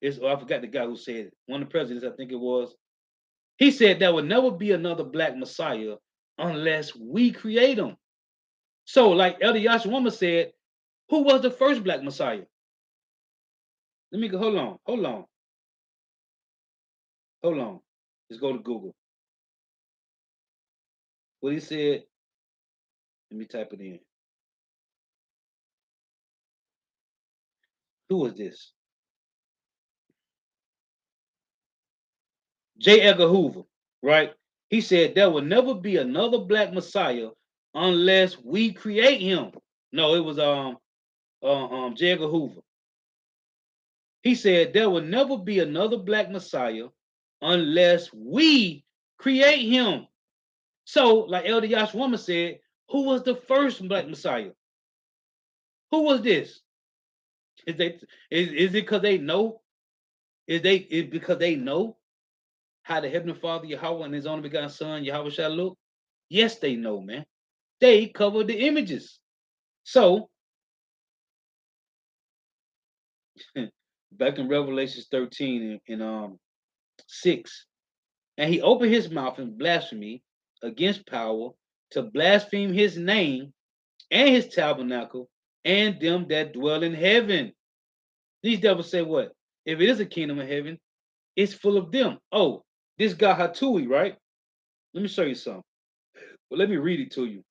I forgot the guy who said it. One of the presidents, I think it was. He said there will never be another black Messiah unless we create him. So, like Elder Yahawah said, who was the first black Messiah? Let me go. Hold on. Let's go to Google. What he said. Let me type it in. Who was this? J. Edgar Hoover, right? He said there will never be another black Messiah unless we create him. No, it was J. Edgar Hoover. He said there will never be another black Messiah unless we create him. So, like Elder Yahawah said, who was the first black Messiah? Who was this? Is it because they know? Is because they know how the Heavenly Father Yahawah and His only begotten Son Yahawah shall look? Yes, they know, man. They covered the images. So, back in Revelation 13 and 6, and he opened his mouth in blasphemy against power to blaspheme his name and his tabernacle and them that dwell in heaven. These devils say what? If it is a kingdom of heaven, it's full of them. Oh, this guy Hatui, right? Let me show you something. Well, let me read it to you.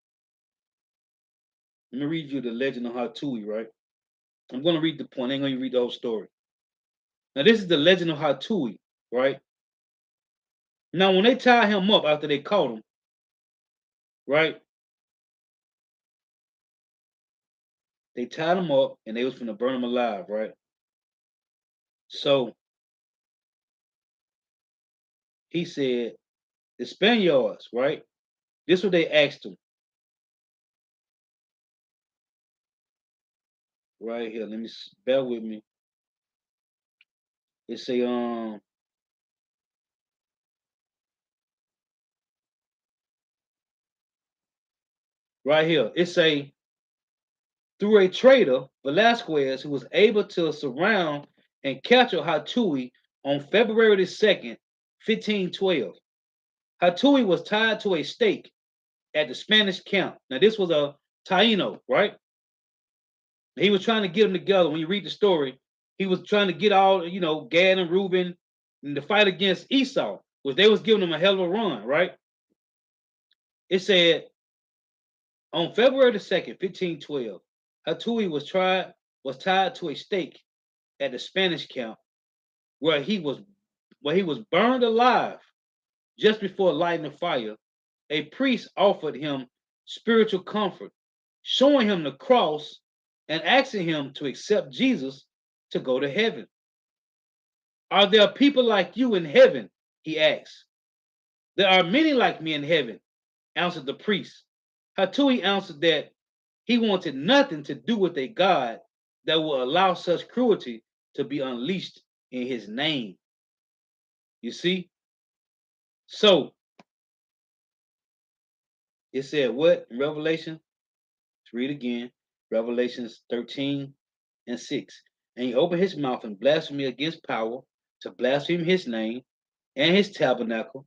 Let me read you the legend of Hatui, right? I'm going to read the point. I ain't going to read the whole story. Now, this is the legend of Hatui, right? Now, when they tied him up after they caught him, right? They tied him up and they was going to burn him alive, right? So he said, the Spaniards, right? This is what they asked him. Right here. Let me bear with me. It say right here. It say through a traitor, Velasquez, who was able to surround and capture Hatui on February the 2nd, 1512. Hatui was tied to a stake at the Spanish camp. Now, this was a Taino, right? He was trying to get them together. When you read the story, he was trying to get all, Gad and Reuben in the fight against Esau, which they was giving them a hell of a run, right? It said on February the 2nd, 1512, Hatui was tied to a stake at the Spanish camp where he was burned alive just before lighting the fire. A priest offered him spiritual comfort, showing him the cross and asking him to accept Jesus to go to heaven. Are there people like you in heaven? He asked. There are many like me in heaven, answered the priest. Hatui answered that he wanted nothing to do with a God that will allow such cruelty to be unleashed in his name. You see? So it said what in Revelation? Let's read again. Revelations 13 and 6. And he opened his mouth and blasphemed against power to blaspheme his name and his tabernacle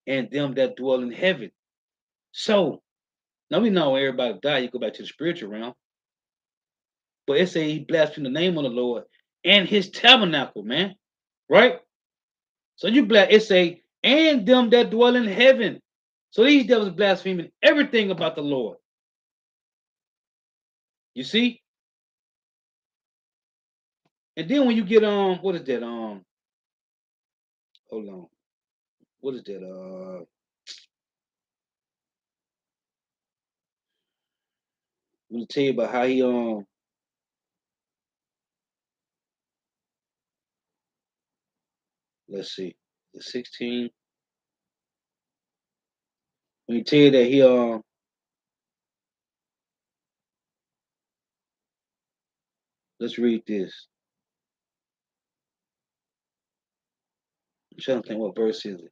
and them that dwell in heaven. So now we know when everybody die, you go back to the spiritual realm. But it say he blasphemed the name of the Lord and his tabernacle, man. Right? So it say, and them that dwell in heaven. So these devils blaspheming everything about the Lord. You see? And then when you get what is that? Hold on. What is that? I'm gonna tell you about how he let's see, the 16. When he tell you that he let's read this. I'm trying to think what verse is it.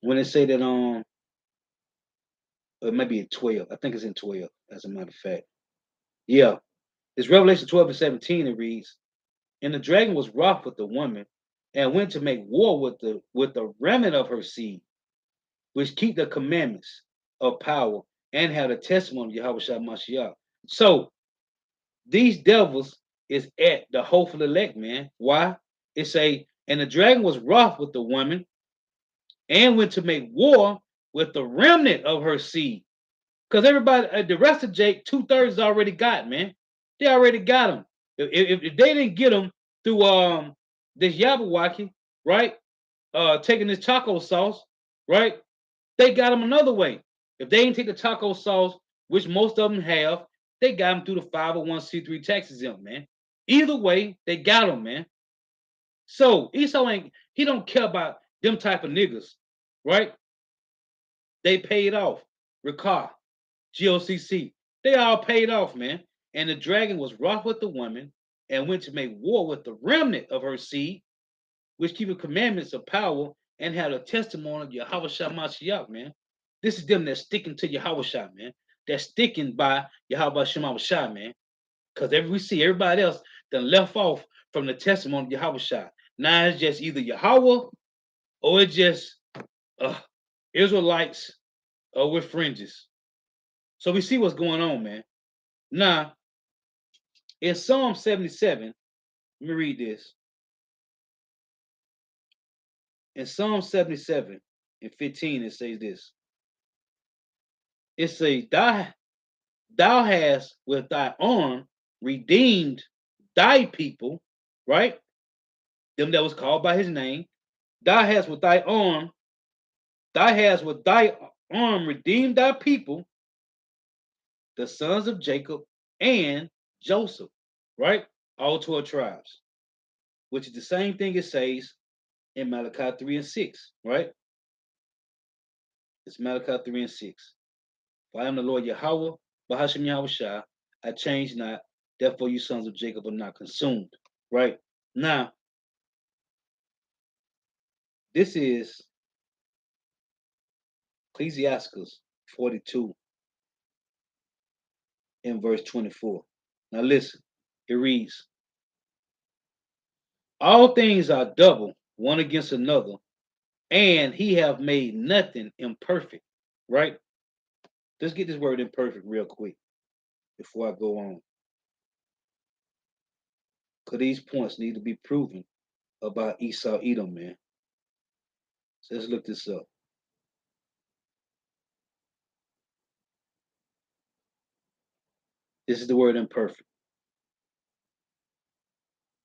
When they say that it might be in 12. I think it's in 12, as a matter of fact. Yeah. It's Revelation 12 and 17, it reads, and the dragon was wroth with the woman, and went to make war with the remnant of her seed, which keep the commandments of power and have the testimony of Yahawashi Mashiach. So these devils is at the hopeful elect, man. Why? It say, and the dragon was wroth with the woman, and went to make war with the remnant of her seed. Because everybody, the rest of Jake, 2/3 already got, man. They already got them. If they didn't get them through this Yahawah, right? Taking this taco sauce, right? They got them another way. If they didn't take the taco sauce, which most of them have, they got them through the 501c3 tax exempt, man. Either way, they got them, man. So Esau ain't, he don't care about them type of niggas, right? They paid off. Ricard, GOCC, they all paid off, man. And the dragon was wroth with the woman, and went to make war with the remnant of her seed, which keep the commandments of power and have a testimony of Yahweh Mashiach, man. This is them that's sticking to Yahweh, man. That's sticking by Yahweh Shemawashah, man. Because we see everybody else that left off from the testimony of Yahweh. Now it's just either Yahweh or it's just uh, Israelites with fringes. So we see what's going on, man. Now, in Psalm 77, let me read this. In Psalm 77 and 15, it says this. It says, thou hast with thy arm redeemed thy people, right? Them that was called by his name. Thou hast with thy arm redeemed thy people, the sons of Jacob and Joseph, right? All 12 tribes, which is the same thing it says in Malachi 3 and 6, right? It's Malachi 3 and 6. For I am the Lord Yahawah, Bahashim Yahawashi, I change not, therefore you sons of Jacob are not consumed, right? Now, this is Ecclesiasticus 42 in verse 24. Now listen, it reads, all things are double, one against another, and he have made nothing imperfect, right? Let's get this word imperfect real quick before I go on. Because these points need to be proven about Esau Edom, man. So let's look this up. This is the word imperfect.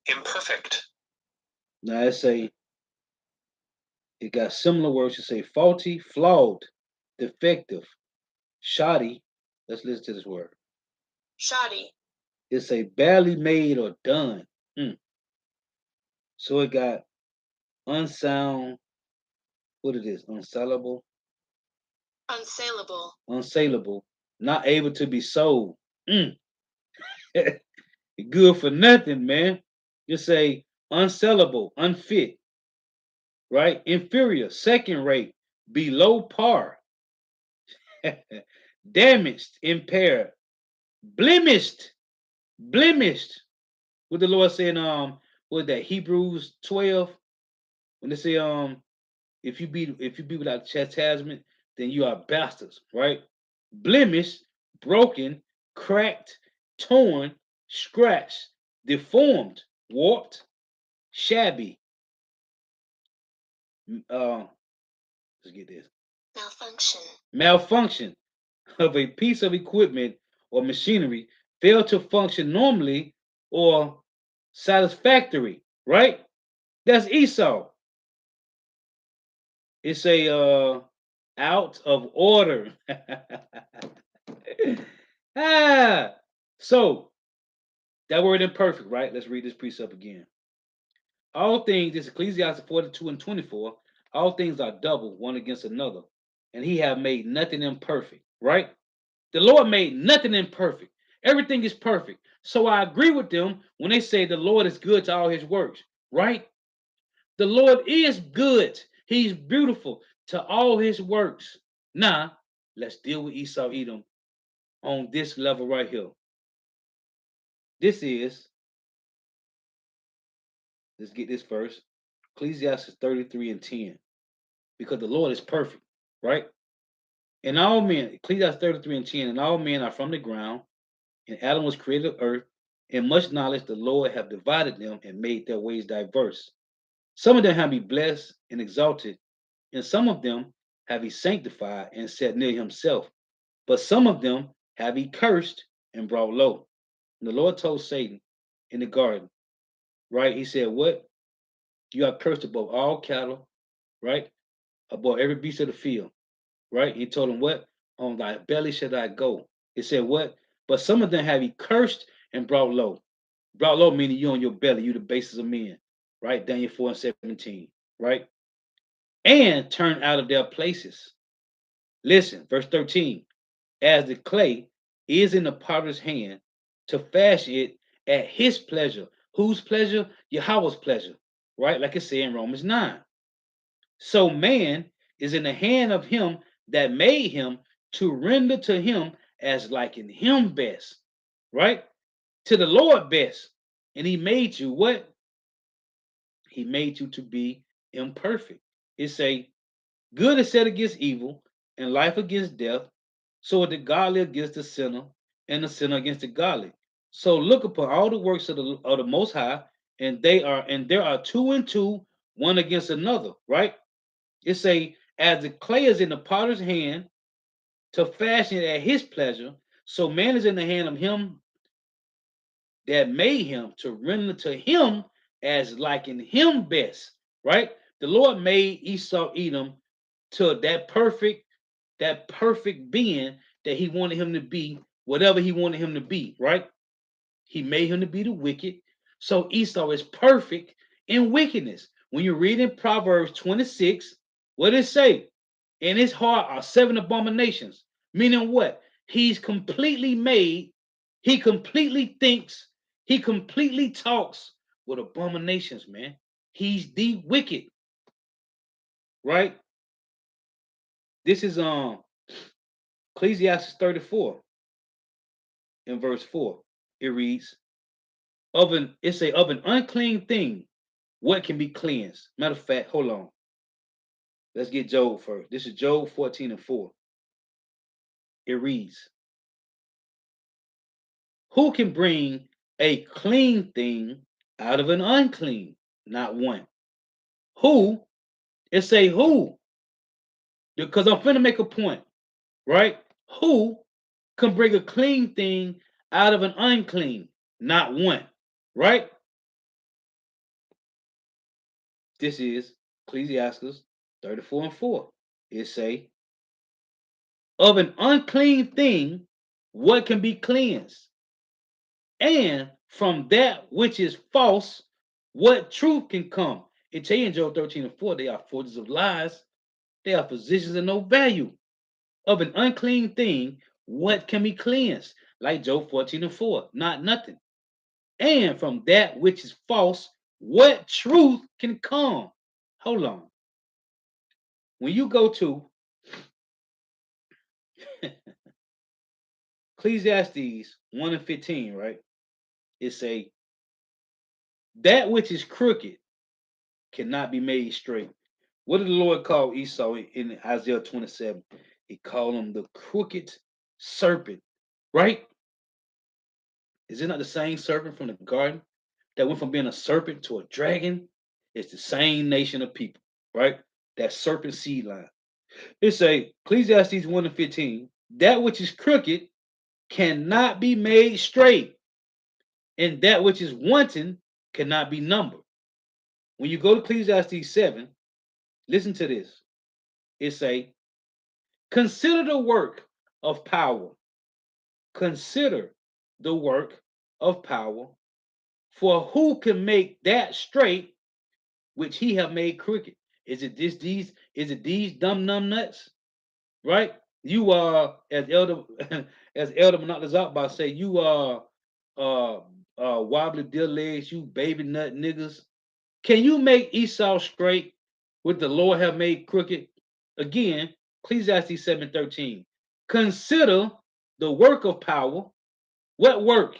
Imperfect. Now it got similar words to say faulty, flawed, defective, shoddy. Let's listen to this word. Shoddy. It's a badly made or done. So it got unsound. What it is? Unsellable. Unsaleable. Unsaleable. Not able to be sold. Good for nothing, man. Just say unsellable, unfit, right? Inferior, second rate, below par, damaged, impaired, blemished. What the Lord said, what that Hebrews 12, when they say, if you be without chastisement, then you are bastards, right? Blemished, broken, cracked, torn, scratched, deformed, warped, shabby. Let's get this. Malfunction of a piece of equipment or machinery failed to function normally or satisfactory, right? That's Esau. It's a out of order. ah, so that word imperfect, right? Let's read this precept again. All things, this Ecclesiastes 42 and 24, all things are double one against another, and he have made nothing imperfect, right? The Lord made nothing imperfect. Everything is perfect. So I agree with them when they say the Lord is good to all his works, right? The Lord is good. He's beautiful to all his works. Now, let's deal with Esau Edom on this level right here. This is, let's get this first, Ecclesiastes 33 and 10. Because the Lord is perfect, right? And all men, Ecclesiastes 33 and 10, and all men are from the ground, and Adam was created of earth, and much knowledge the Lord have divided them and made their ways diverse. Some of them have he blessed and exalted, and some of them have he sanctified and set near himself. But some of them have he cursed and brought low. And the Lord told Satan in the garden, right? He said, what? You are cursed above all cattle, right? Above every beast of the field, right? He told him, what? On thy belly shall I go. He said, what? But some of them have he cursed and brought low. Brought low meaning you on your belly, you the basis of men, right? Daniel 4 and 17, right? And turned out of their places. Listen, verse 13. As the clay is in the potter's hand to fashion it at his pleasure. Whose pleasure? Yahawah's pleasure, right? Like it said in Romans 9. So man is in the hand of him that made him to render to him as liking him best, right? To the Lord best. And he made you what? He made you to be imperfect. It say, good is set against evil, and life against death. So the godly against the sinner, and the sinner against the godly. So look upon all the works of the Most High, and there are two and two, one against another, right? It say, as the clay is in the potter's hand to fashion it at his pleasure, so man is in the hand of him that made him to render to him as liking him best, right? The Lord made Esau Edom to that perfect being that he wanted him to be, whatever he wanted him to be, right? He made him to be the wicked. So Esau is perfect in wickedness. When you read in Proverbs 26, what does it say? In his heart are seven abominations. Meaning what? He's completely made, he completely thinks, he completely talks with abominations, man. He's the wicked, right? This is Ecclesiastes 34 in verse 4. It reads, of an unclean thing, what can be cleansed? Matter of fact, hold on. Let's get Job first. This is Job 14 and 4. It reads, who can bring a clean thing out of an unclean? Not one. Who? It say who? Because I'm finna make a point, right? Who can bring a clean thing out of an unclean? Not one, right? This is Ecclesiastes 34 and 4. It say, of an unclean thing, what can be cleansed? And from that which is false, what truth can come? It tell you in Job 13 and 4, they are forges of lies, they are physicians of no value. Of an unclean thing, what can be cleansed? Like Job 14 and 4, not nothing. And from that which is false, what truth can come? Hold on. When you go to Ecclesiastes 1 and 15, right? It say, that which is crooked cannot be made straight. What did the Lord call Esau in Isaiah 27? He called him the crooked serpent, right? Is it not the same serpent from the garden that went from being a serpent to a dragon? It's the same nation of people, right? That serpent seed line. It say, Ecclesiastes 1 and 15, that which is crooked cannot be made straight, and that which is wanting cannot be numbered. When you go to Ecclesiastes 7, listen to this. It say, consider the work of power. Consider the work of power. For who can make that straight which he have made crooked? Is it these dumb numb nuts? Right? You are, as Elder as Elder Monatazakba say, you are wobbly deer legs, you baby nut niggas. Can you make Esau straight with the Lord have made crooked? Again, Ecclesiastes 7:13. Consider the work of power. What work?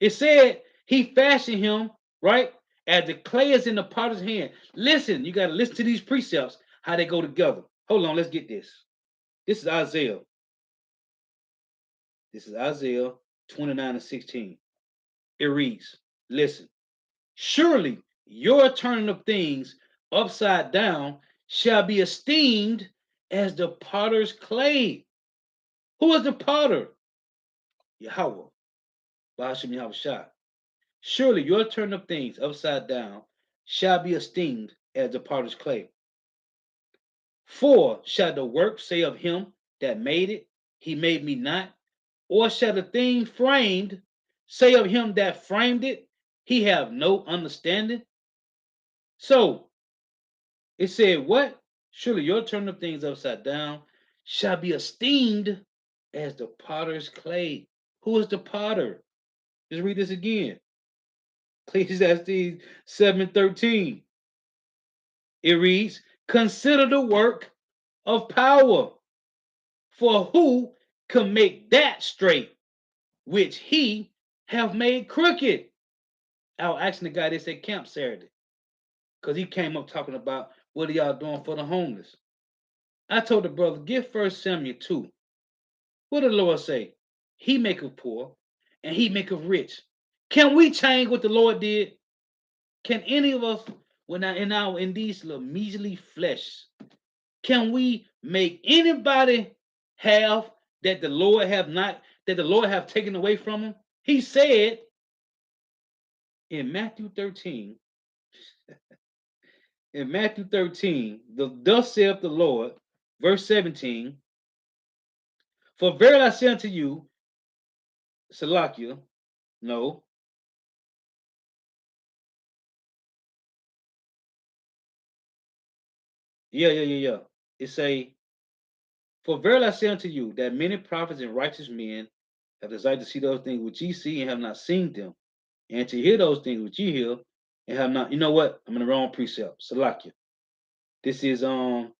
It said he fashioned him, right? As the clay is in the potter's hand. Listen, you got to listen to these precepts, how they go together. Hold on, let's get this. This is Isaiah. This is Isaiah 29:16. It reads, listen, surely your turning of things upside down shall be esteemed as the potter's clay. Who is the potter? Yahawah, Bahashim Yahawashi. Surely your turn of things upside down shall be esteemed as the potter's clay. For shall the work say of him that made it, he made me not? Or shall the thing framed say of him that framed it, he have no understanding? So it said, what? Surely your turn of things upside down shall be esteemed as the potter's clay. Who is the potter? Just read this again. Ecclesiastes 7:13. It reads, consider the work of power, for who can make that straight which he have made crooked? I was asking the guy this at camp Saturday, because he came up talking about what are y'all doing for the homeless. I told the brother, get 1 Samuel 2. What did the Lord say? He maketh poor and he maketh rich. Can we change what the Lord did? Can any of us, when in these little measly flesh, can we make anybody have that the Lord have not, that the Lord have taken away from him? He said in Matthew 13, thus saith the Lord, verse 17, for verily I say unto you, Salakia, no, yeah. It say, for verily I say unto you, that many prophets and righteous men have desired to see those things which ye see and have not seen them, and to hear those things which ye hear and have not. You know what? I'm in the wrong precept. Salakia. This is no,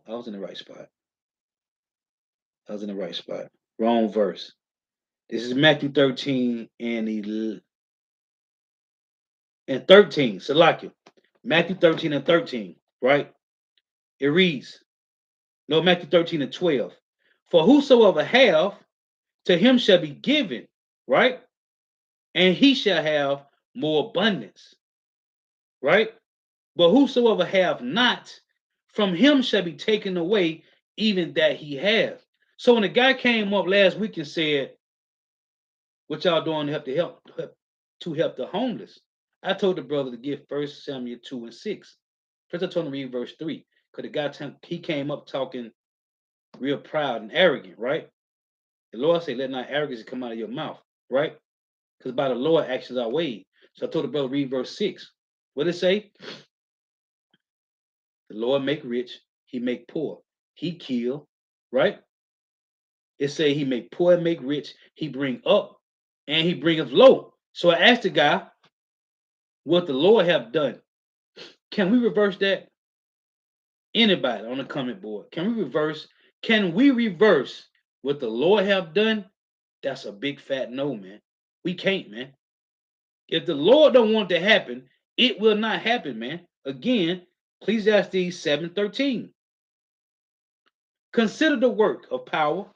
I was in the right spot. Wrong verse. This is Matthew 13 and 13. Salakia. Matthew 13 and 13, right? It reads, no, Matthew 13 and 12. For whosoever have, to him shall be given, right? And he shall have more abundance, right? But whosoever have not, from him shall be taken away even that he have. So when the guy came up last week and said, what y'all doing to help the homeless? I told the brother to give 1 Samuel 2 and 6. First I told him to read verse 3. Because the guy he came up talking real proud and arrogant, right? The Lord said, let not arrogance come out of your mouth, right? Because by the Lord actions are weighed. So I told the brother, read verse 6. What did it say? The Lord make rich, he make poor. He kill, right? It say he make poor and make rich, he bring up and he bringeth low. So I asked the guy what the Lord have done. Can we reverse that? Anybody on the comment board, can we reverse what the Lord have done? That's a big fat no, man. We can't, man. If the Lord don't want it to happen, it will not happen, man. Again, Ecclesiastes 7:13. Consider the work of power,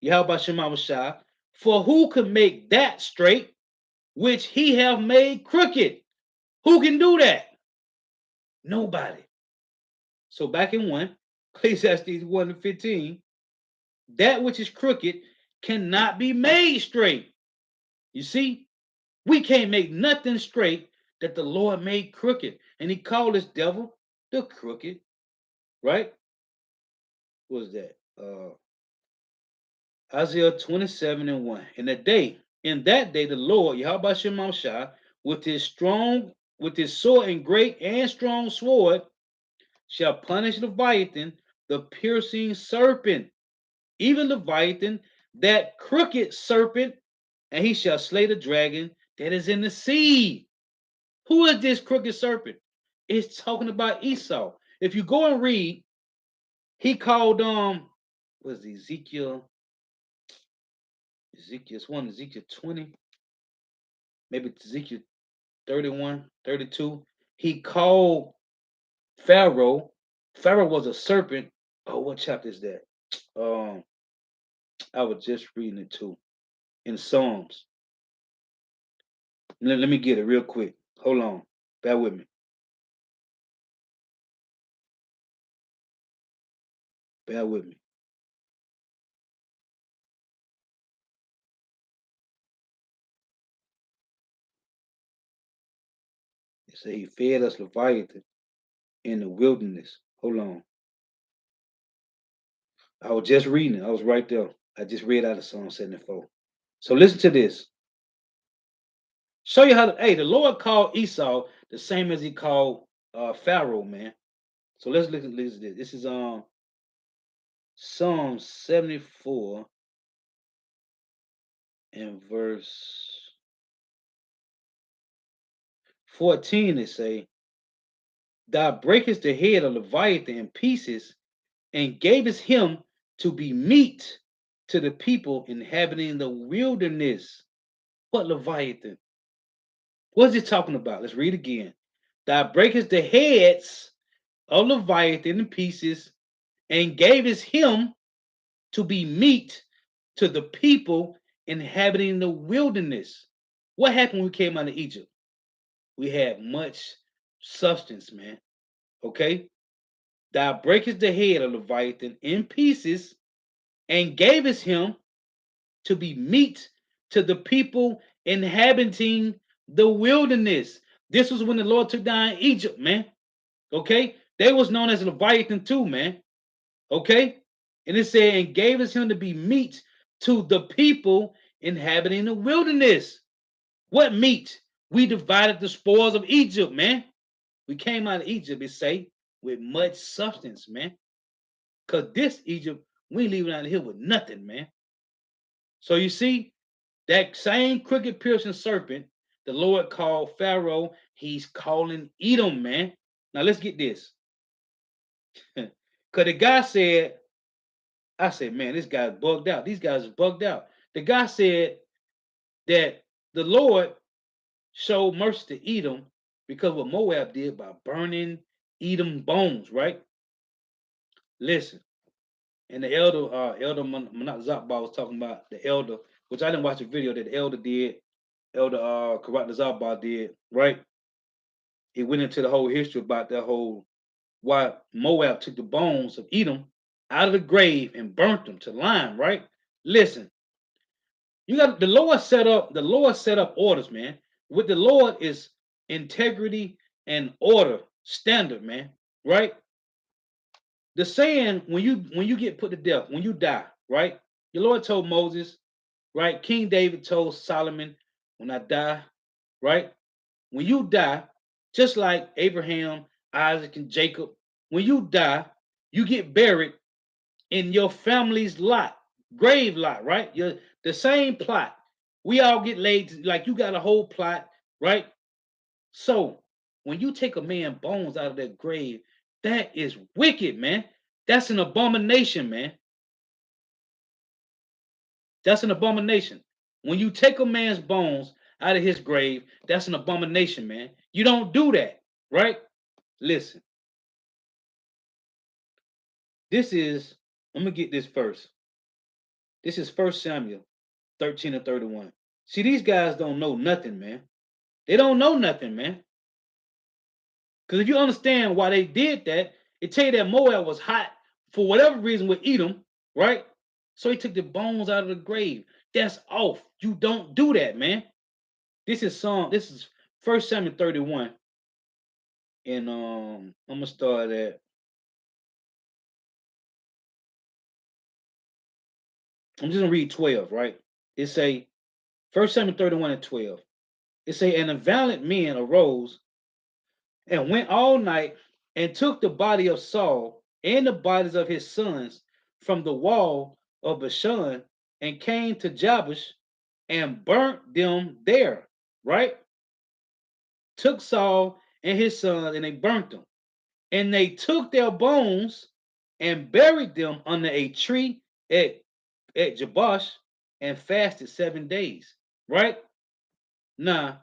Yahawashi, for who can make that straight which he have made crooked? Who can do that? Nobody. So back in 1, Ecclesiastes 1 and 15, that which is crooked cannot be made straight. You see? We can't make nothing straight that the Lord made crooked. And he called this devil the crooked, right? What was that? Isaiah 27 and 1. In that day, the Lord, Yahawashi, with his sword and great and strong sword, shall punish Leviathan, the piercing serpent, even Leviathan, that crooked serpent, and he shall slay the dragon that is in the sea. Who is this crooked serpent? It's talking about Esau. If you go and read, he called was Ezekiel's one, Ezekiel 20, maybe Ezekiel 31, 32. He called Pharaoh. Pharaoh was a serpent. Oh, what chapter is that? Um, I was just reading it too in Psalms. Let me get it real quick. Hold on. Bear with me. Bear with me. It said he fed us Leviathan in the wilderness. Hold on. I was just reading it. I was right there. I just read out of Psalm 74. So listen to this. Show you how the Lord called Esau the same as he called Pharaoh, man. So let's look at this. This is Psalm 74 and verse 14. They say, Thou breakest the head of Leviathan in pieces and gavest him to be meat to the people inhabiting the wilderness. What Leviathan? What is it talking about? Let's read again. Thou breakest the heads of Leviathan in pieces and gavest him to be meat to the people inhabiting the wilderness. What happened when we came out of Egypt? We had much substance, man. Okay? Thou breakest the head of Leviathan in pieces and gavest him to be meat to the people inhabiting the wilderness. This was when the Lord took down Egypt, man. Okay? They was known as Leviathan too, man. Okay? And it said, and gave us him to be meat to the people inhabiting the wilderness. What meat? We divided the spoils of Egypt, man. We came out of Egypt, it say, with much substance, man. Because this Egypt, we ain't leaving out of here with nothing, man. So you see, that same crooked piercing serpent, the Lord called Pharaoh, he's calling Edom, man. Now let's get this. Because the guy said, I said, man, this guy's bugged out. These guys are bugged out. The guy said that the Lord showed mercy to Edom because what Moab did by burning Edom bones, right? Listen, and the elder Zakba was talking about the elder, which I didn't watch the video that the elder did, elder Karat Zakba did, right? He went into the whole history about that whole why Moab took the bones of Edom out of the grave and burnt them to lime, right? Listen, you got the Lord set up orders, man. With the Lord is integrity and order standard, man. Right? The saying when you get put to death, when you die, right? The Lord told Moses, right? King David told Solomon, when I die, right? When you die, just like Abraham, Isaac, and Jacob, when you die, you get buried in your family's lot, grave lot, right? The same plot. We all get laid like you got a whole plot, right? So when you take a man bones out of that grave, that is wicked, man. That's an abomination, man. That's an abomination. When you take a man's bones out of his grave, that's an abomination, man. You don't do that, right? Listen, this is, I'm gonna get this first. This is First Samuel 13 and 31. See, these guys don't know nothing, man. They don't know nothing, man. Because if you understand why they did that, it tell you that Moab was hot for whatever reason with Edom, right? So he took the bones out of the grave. That's off. You don't do that, man. This is 1 Samuel 31. And I'm gonna start at I'm just gonna read 12, right? It say 1 Samuel 31 and 12. It say, and the valiant men arose and went all night and took the body of Saul and the bodies of his sons from the wall of Bashan and came to Jabesh and burnt them there, right? Took Saul and his sons and they burnt them. And they took their bones and buried them under a tree at, at Jabesh and fasted 7 days, right? Now,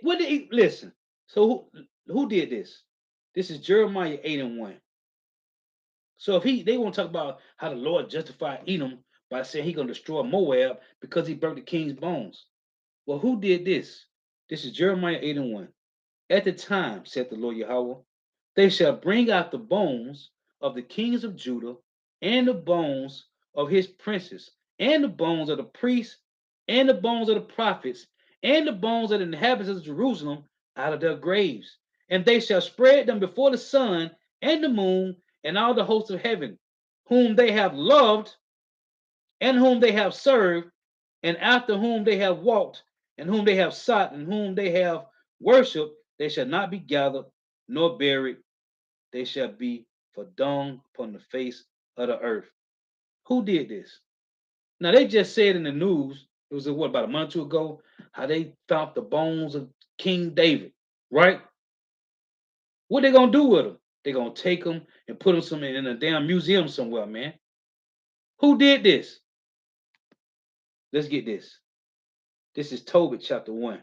what did he listen? So who did this? This is Jeremiah 8 and 1. So if they want to talk about how the Lord justified Edom by saying he's gonna destroy Moab because he burnt the king's bones. Well, who did this? This is Jeremiah 8 and 1. At the time, said the Lord Yahawah, they shall bring out the bones of the kings of Judah, and the bones of his princes, and the bones of the priests, and the bones of the prophets, and the bones of the inhabitants of Jerusalem out of their graves. And they shall spread them before the sun and the moon and all the hosts of heaven, whom they have loved, and whom they have served, and after whom they have walked, and whom they have sought, and whom they have worshipped, they shall not be gathered nor buried. They shall be for dung upon the face of the earth. Who did this? Now they just said in the news, it was about a month or two ago, how they found the bones of King David, right? What they gonna do with them? They gonna take them and put them in a damn museum somewhere, man. Who did this? Let's get this. This is Tobit chapter 1.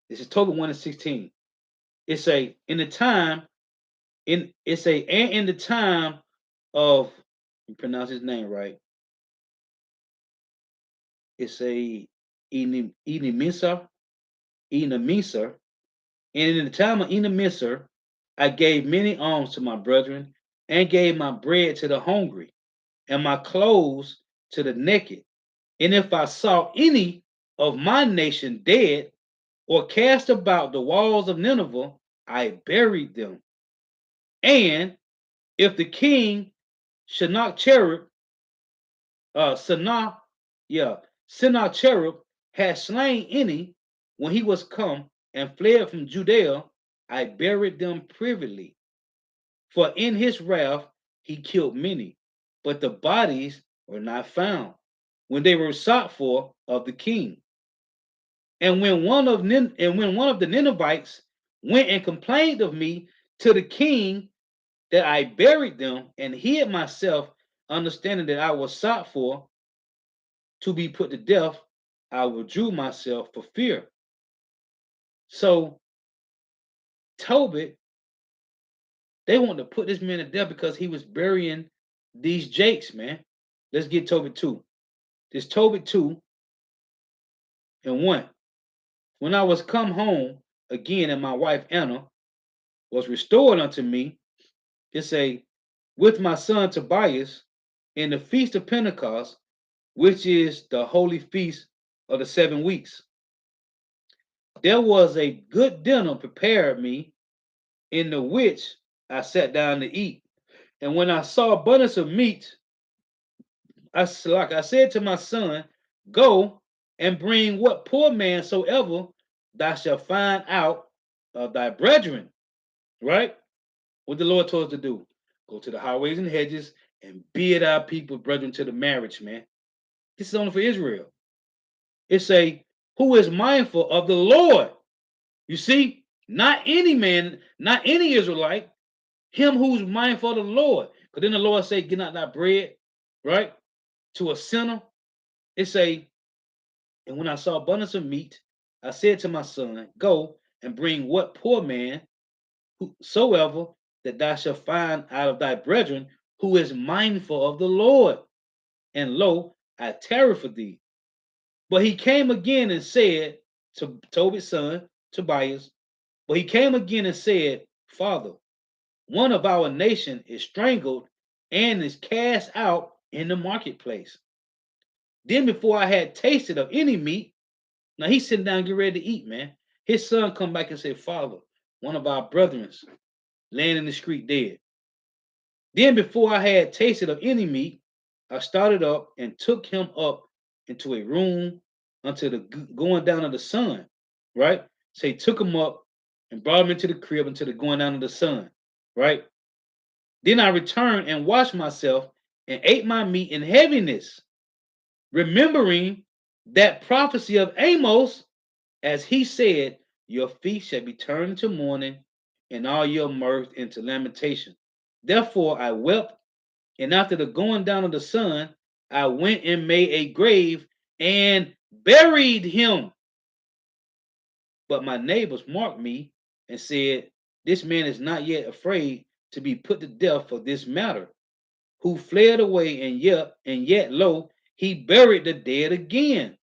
This is Tobit 1 and 16. It's a in the time and in the time of, you pronounce his name right. It's a Enemisar, Enemisar, and in the time of Enemisar, I gave many alms to my brethren, and gave my bread to the hungry, and my clothes to the naked. And if I saw any of my nation dead or cast about the walls of Nineveh, I buried them. And if the king Sennacherib, Sennacherib, yeah, Sennacherib had slain any when he was come and fled from Judea, I buried them privily. For in his wrath he killed many, but the bodies were not found when they were sought for of the king. And when one of the Ninevites went and complained of me to the king, that I buried them and hid myself, understanding that I was sought for to be put to death, I withdrew myself for fear. So Tobit, they want to put this man to death because he was burying these jakes, man. Let's get Tobit 2. This Tobit 2 and 1. When I was come home again, and my wife Anna was restored unto me, it say, with my son Tobias, in the feast of Pentecost, which is the holy feast of the 7 weeks. There was a good dinner prepared me, in the which I sat down to eat. And when I saw abundance of meat, I said to my son, go and bring what poor man soever thou shalt find out of thy brethren. Right? What the Lord told us to do. Go to the highways and hedges and bid our people, brethren, to the marriage, man. This is only for Israel. It say, who is mindful of the Lord. You see, not any man, not any Israelite, him who's mindful of the Lord. Because then the Lord say, get not thy bread, right? To a sinner. It say, and when I saw abundance of meat, I said to my son, go and bring what poor man whosoever that thou shalt find out of thy brethren who is mindful of the Lord. And lo, I tarry for thee. But he came again and said to Tobit's son, Tobias, but he came again and said, Father, one of our nation is strangled and is cast out in the marketplace. Then before I had tasted of any meat, Now he's sitting down getting ready to eat, man. His son come back and say, Father, one of our brethren laying in the street dead. Then before I had tasted of any meat, I started up and took him up into a room until the going down of the sun, right? So he took him up and brought him into the crib until the going down of the sun, right? Then I returned and washed myself and ate my meat in heaviness, remembering that prophecy of Amos, as he said, your feet shall be turned into mourning and all your mirth into lamentation. Therefore I wept, and after the going down of the sun, I went and made a grave and buried him. But my neighbors marked me and said, this man is not yet afraid to be put to death for this matter, who fled away, and yet lo, he buried the dead again.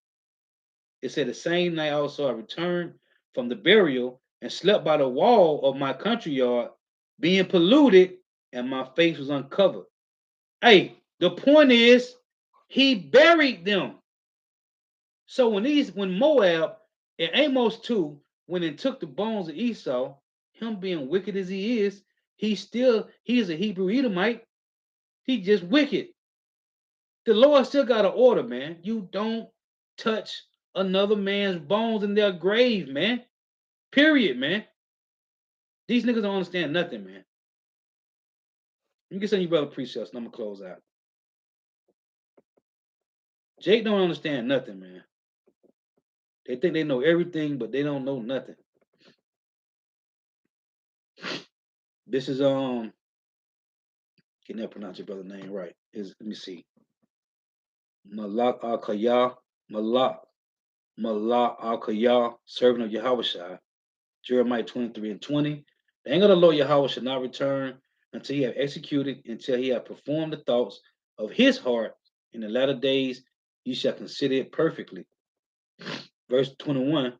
It said the same night also I returned from the burial and slept by the wall of my country yard, being polluted, and my face was uncovered. Hey, the point is, he buried them. So when Moab and Amos 2 went and took the bones of Esau, him being wicked as he is, he is a Hebrew Edomite. He just wicked. The Lord still got an order, man. You don't touch another man's bones in their grave, man. Period, man. These niggas don't understand nothing, man. Let me get some of you brother precepts, and I'm gonna close out. Jake don't understand nothing, man. They think they know everything, but they don't know nothing. This is can never pronounce your brother's name right. Let me see. Malak al-Kayah, Malak al-Kayah, servant of Yahawashi. Jeremiah 23:20. The anger of the Lord Yahawah shall not return until he have executed, until he have performed the thoughts of his heart. In the latter days, you shall consider it perfectly. Verse 21.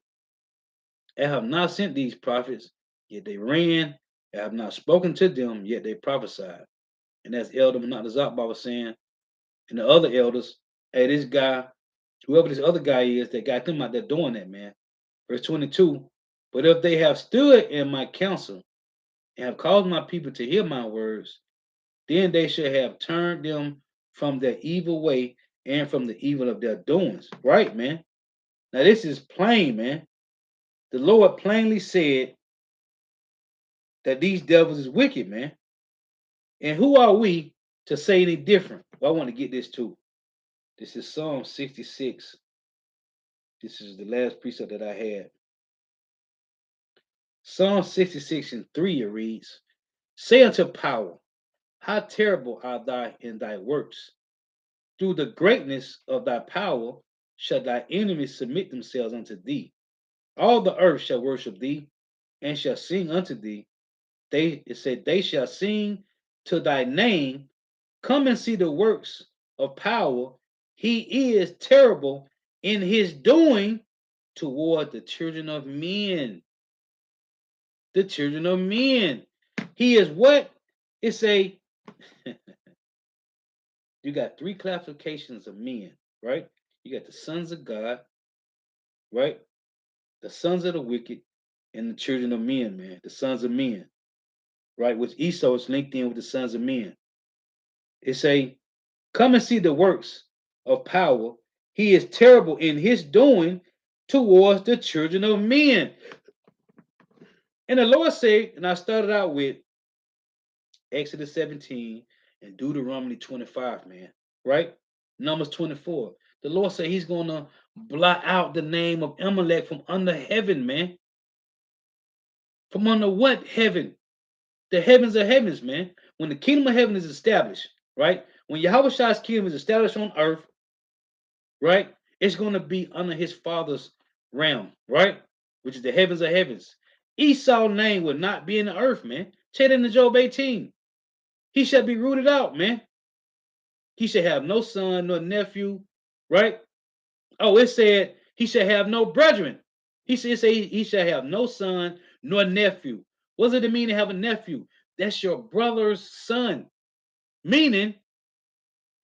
I have not sent these prophets, yet they ran. I have not spoken to them, yet they prophesied. And that's Elder Menachzakbar was saying, and the other elders, hey, this guy, whoever this other guy is, that got them out there doing that, man. Verse 22. But if they have stood in my counsel and have caused my people to hear my words, then they should have turned them from their evil way and from the evil of their doings. Right, man. Now this is plain, man. The Lord plainly said that these devils is wicked, man. And who are we to say any different? Well, I want to get this too. This is Psalm 66. This is the last precept that I had. Psalm 66:3 it reads, say unto power, how terrible art thou in thy works. Through the greatness of thy power shall thy enemies submit themselves unto thee. All the earth shall worship thee and shall sing unto thee. It said, they shall sing to thy name. Come and see the works of power. He is terrible in his doing toward the children of men. The children of men. He is what? It's a you got three classifications of men, right? You got the sons of God, right? The sons of the wicked, and the children of men, man. The sons of men, right? Which Esau is linked in with the sons of men. It's a come and see the works of power. He is terrible in his doing towards the children of men. And the Lord said, and I started out with Exodus 17 and Deuteronomy 25, man, right? Numbers 24. The Lord said he's going to blot out the name of Amalek from under heaven, man. From under what heaven? The heavens of heavens, man. When the kingdom of heaven is established, right? When Yahawah's kingdom is established on earth, right? It's going to be under his father's realm, right? Which is the heavens of heavens. Esau's name will not be in the earth, man. Check it in Job 18. He shall be rooted out, man. He shall have no son nor nephew, right? Oh, it said he shall have no brethren. He said he shall have no son nor nephew. What does it mean to have a nephew? That's your brother's son. Meaning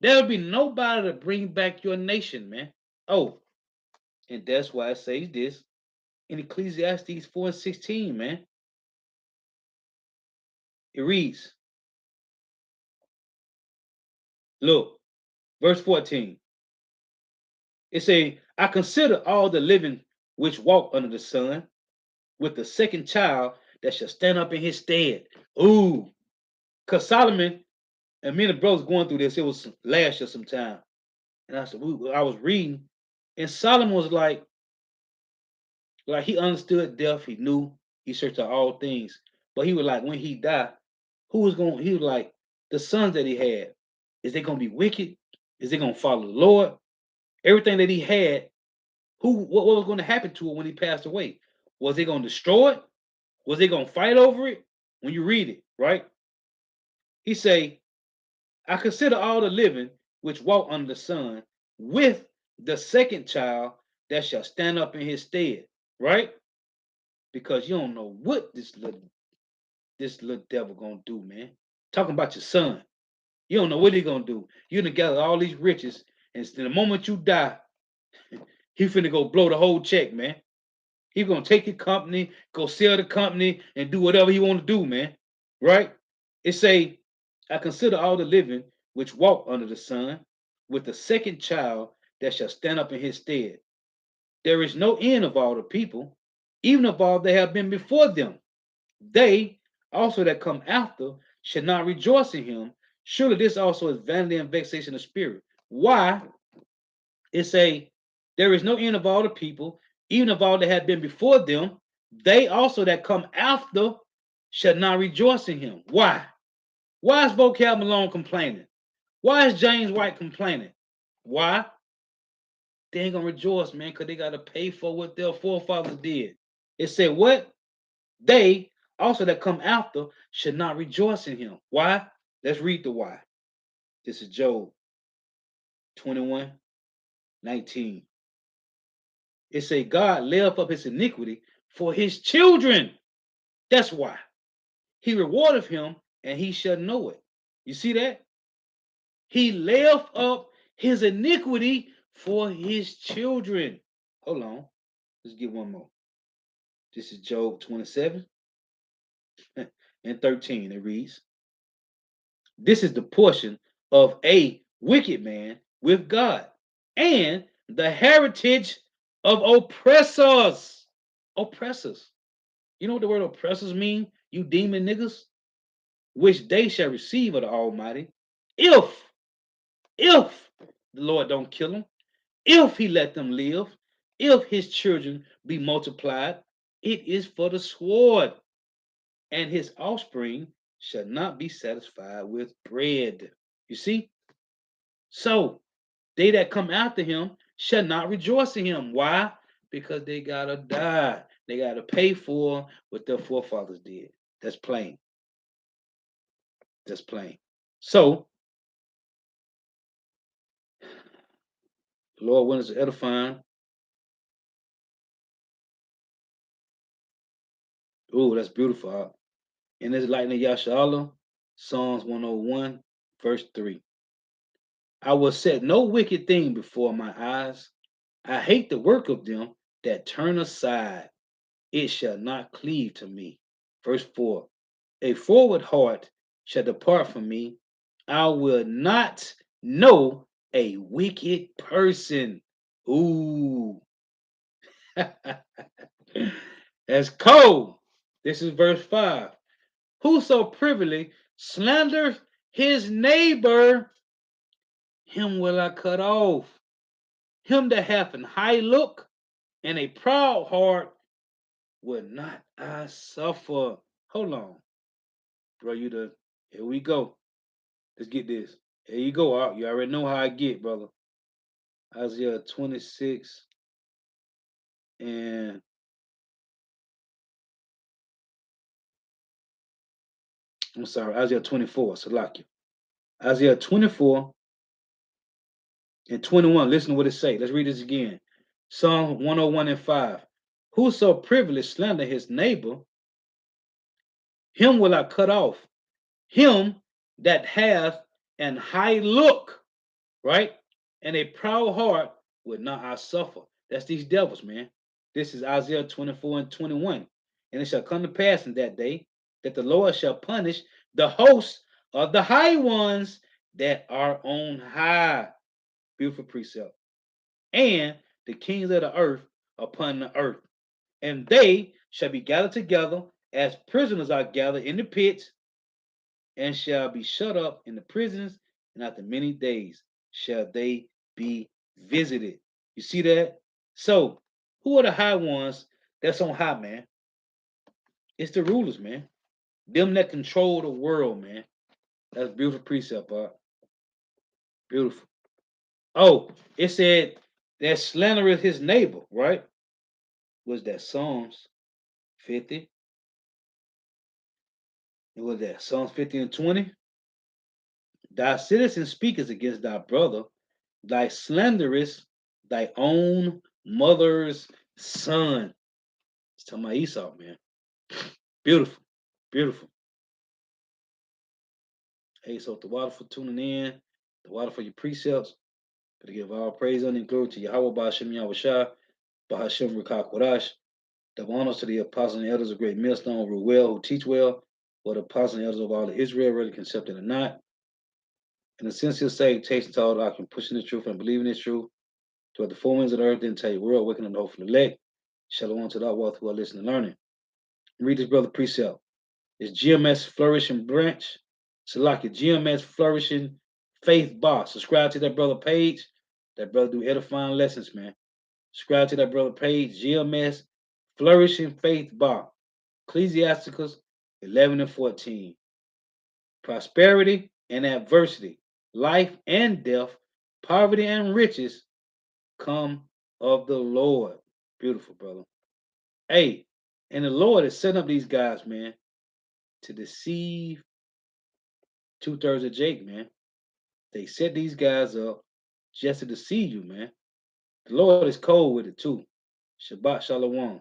there will be nobody to bring back your nation, man. Oh, And that's why it says this in Ecclesiastes 4 and 16, man. It reads, look, verse 14. It say, I consider all the living which walk under the sun, with the second child that shall stand up in his stead. Ooh, because Solomon and me and the brothers going through this, it was last year sometime. And I said, I was reading, and Solomon was like he understood death, he knew, he searched out all things. But he was like, when he died, he was like, the sons that he had, is they gonna be wicked? Is they gonna follow the Lord? Everything that he had, what was going to happen to it when he passed away? Was they going to destroy it? Was they going to fight over it? When you read it, right? He say, I consider all the living which walk under the sun with the second child that shall stand up in his stead, right? Because you don't know what this little devil gonna do, man. Talking about your son. You don't know what he gonna do. You done gather all these riches, and the moment you die, he finna go blow the whole check, man. He gonna take your company, go sell the company, and do whatever he want to do, man. Right? It say, I consider all the living which walk under the sun, with the second child that shall stand up in his stead. There is no end of all the people, even of all that have been before them. They also that come after should not rejoice in him. Surely this also is vanity and vexation of spirit. Why? It say, there is no end of all the people, even of all that have been before them. They also that come after shall not rejoice in him. Why? Why is Vocab Malone complaining? Why is James White complaining? Why? They ain't gonna rejoice, man, because they gotta pay for what their forefathers did. It said what? They also that come after should not rejoice in him. Why? Let's read the why. This is Job 21:19. It say God layeth up his iniquity for his children. That's why. He rewardeth him, and he shall know it. You see that? He layeth up his iniquity for his children. Hold on. Let's get one more. This is Job 27 and 13. It reads, this is the portion of a wicked man with God, and the heritage of oppressors. Oppressors. You know what the word oppressors mean? You demon niggas, which they shall receive of the Almighty, if if the Lord don't kill them, if He let them live, if His children be multiplied, it is for the sword, and His offspring shall not be satisfied with bread. You see? So they that come after him shall not rejoice in him. Why? Because they gotta die. They gotta pay for what their forefathers did. That's plain. That's plain. So, the Lord willing is edifying. Ooh, that's beautiful. And it's lightning Yashala, Psalms 101, verse 3. I will set no wicked thing before my eyes. I hate the work of them that turn aside. It shall not cleave to me. Verse 4. A forward heart shall depart from me. I will not know a wicked person. Ooh. That's cold. This is verse 5. Whoso privily slanders his neighbor, him will I cut off. Him that hath an high look and a proud heart will not I suffer. Hold on, bro. Here we go. Let's get this. Here you go. You already know how I get, brother. Isaiah 26 and I'm sorry, Isaiah 24. Salakia. Isaiah 24 and 21. Listen to what it say. Let's read this again. Psalm 101 and 5. Whoso privileged slander his neighbor, him will I cut off. Him that hath an high look, right? And a proud heart would not I suffer. That's these devils, man. This is Isaiah 24 and 21. And it shall come to pass in that day that the Lord shall punish the hosts of the high ones that are on high. Beautiful precept. And the kings of the earth upon the earth. And they shall be gathered together as prisoners are gathered in the pits, and shall be shut up in the prisons, and after many days shall they be visited. You see that? So, who are the high ones that's on high, man? It's the rulers, man. Them that control the world, man. That's a beautiful precept, Bob. Beautiful. Oh, it said that slandereth his neighbor, right? Was that Psalms 50? It was that Psalms 50 and 20? Thy citizen speaketh against thy brother, thy slanderest thy own mother's son. It's talking about Esau, man. Beautiful. Beautiful. Hey, so the water for tuning in, the water for your precepts. Gotta give all praise and glory to Yahawah Ba'ashem Yahawashi, Ba'ashem Rikah Kodash. Double honors to the apostles and elders of Great Millstone who rule well, who teach well, or the apostles and elders of all of Israel, whether concepted or not. In the sincere salutation to all the doctrine, pushing the truth and believing the truth, toward the four winds of the earth, then tell you world, waking up the hope for the elect. Shalom to the wealth who are listening and learning. Read this brother precept. It's GMS Flourishing Branch. Salaki, GMS Flourishing Faith Bar. Subscribe to that brother page. That brother do edifying lessons, man. Subscribe to that brother page, GMS Flourishing Faith Bar. Ecclesiasticus 11 and 14. Prosperity and adversity, life and death, poverty and riches come of the Lord. Beautiful, brother. Hey, and the Lord is setting up these guys, man, to deceive 2/3 of Jake, man. They set these guys up just to deceive you, man. The Lord is cold with it too. Shabbat Shalom.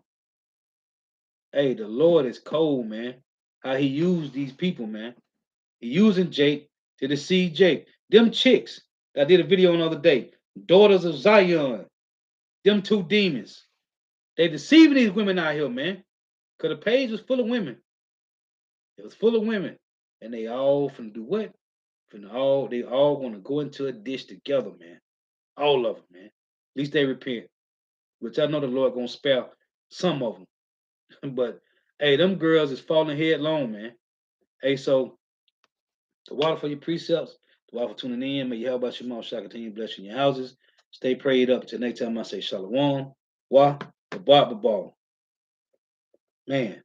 Hey, the Lord is cold, man. How he used these people, man. He using Jake to deceive Jake. Them chicks that I did a video on the other day, daughters of Zion, them two demons. They deceiving these women out here, man. Because the page was full of women. It was full of women. And they all finna do what? They all want to go into a ditch together, man. All of them, man. At least they repent. Which I know the Lord gonna spare some of them. But hey, them girls is falling headlong, man. Hey, so the water for your precepts, the water for tuning in. May Yahawashi Shema shall continue blessing your houses. Stay prayed up till next time I say shalom. Wah, the ball. Man.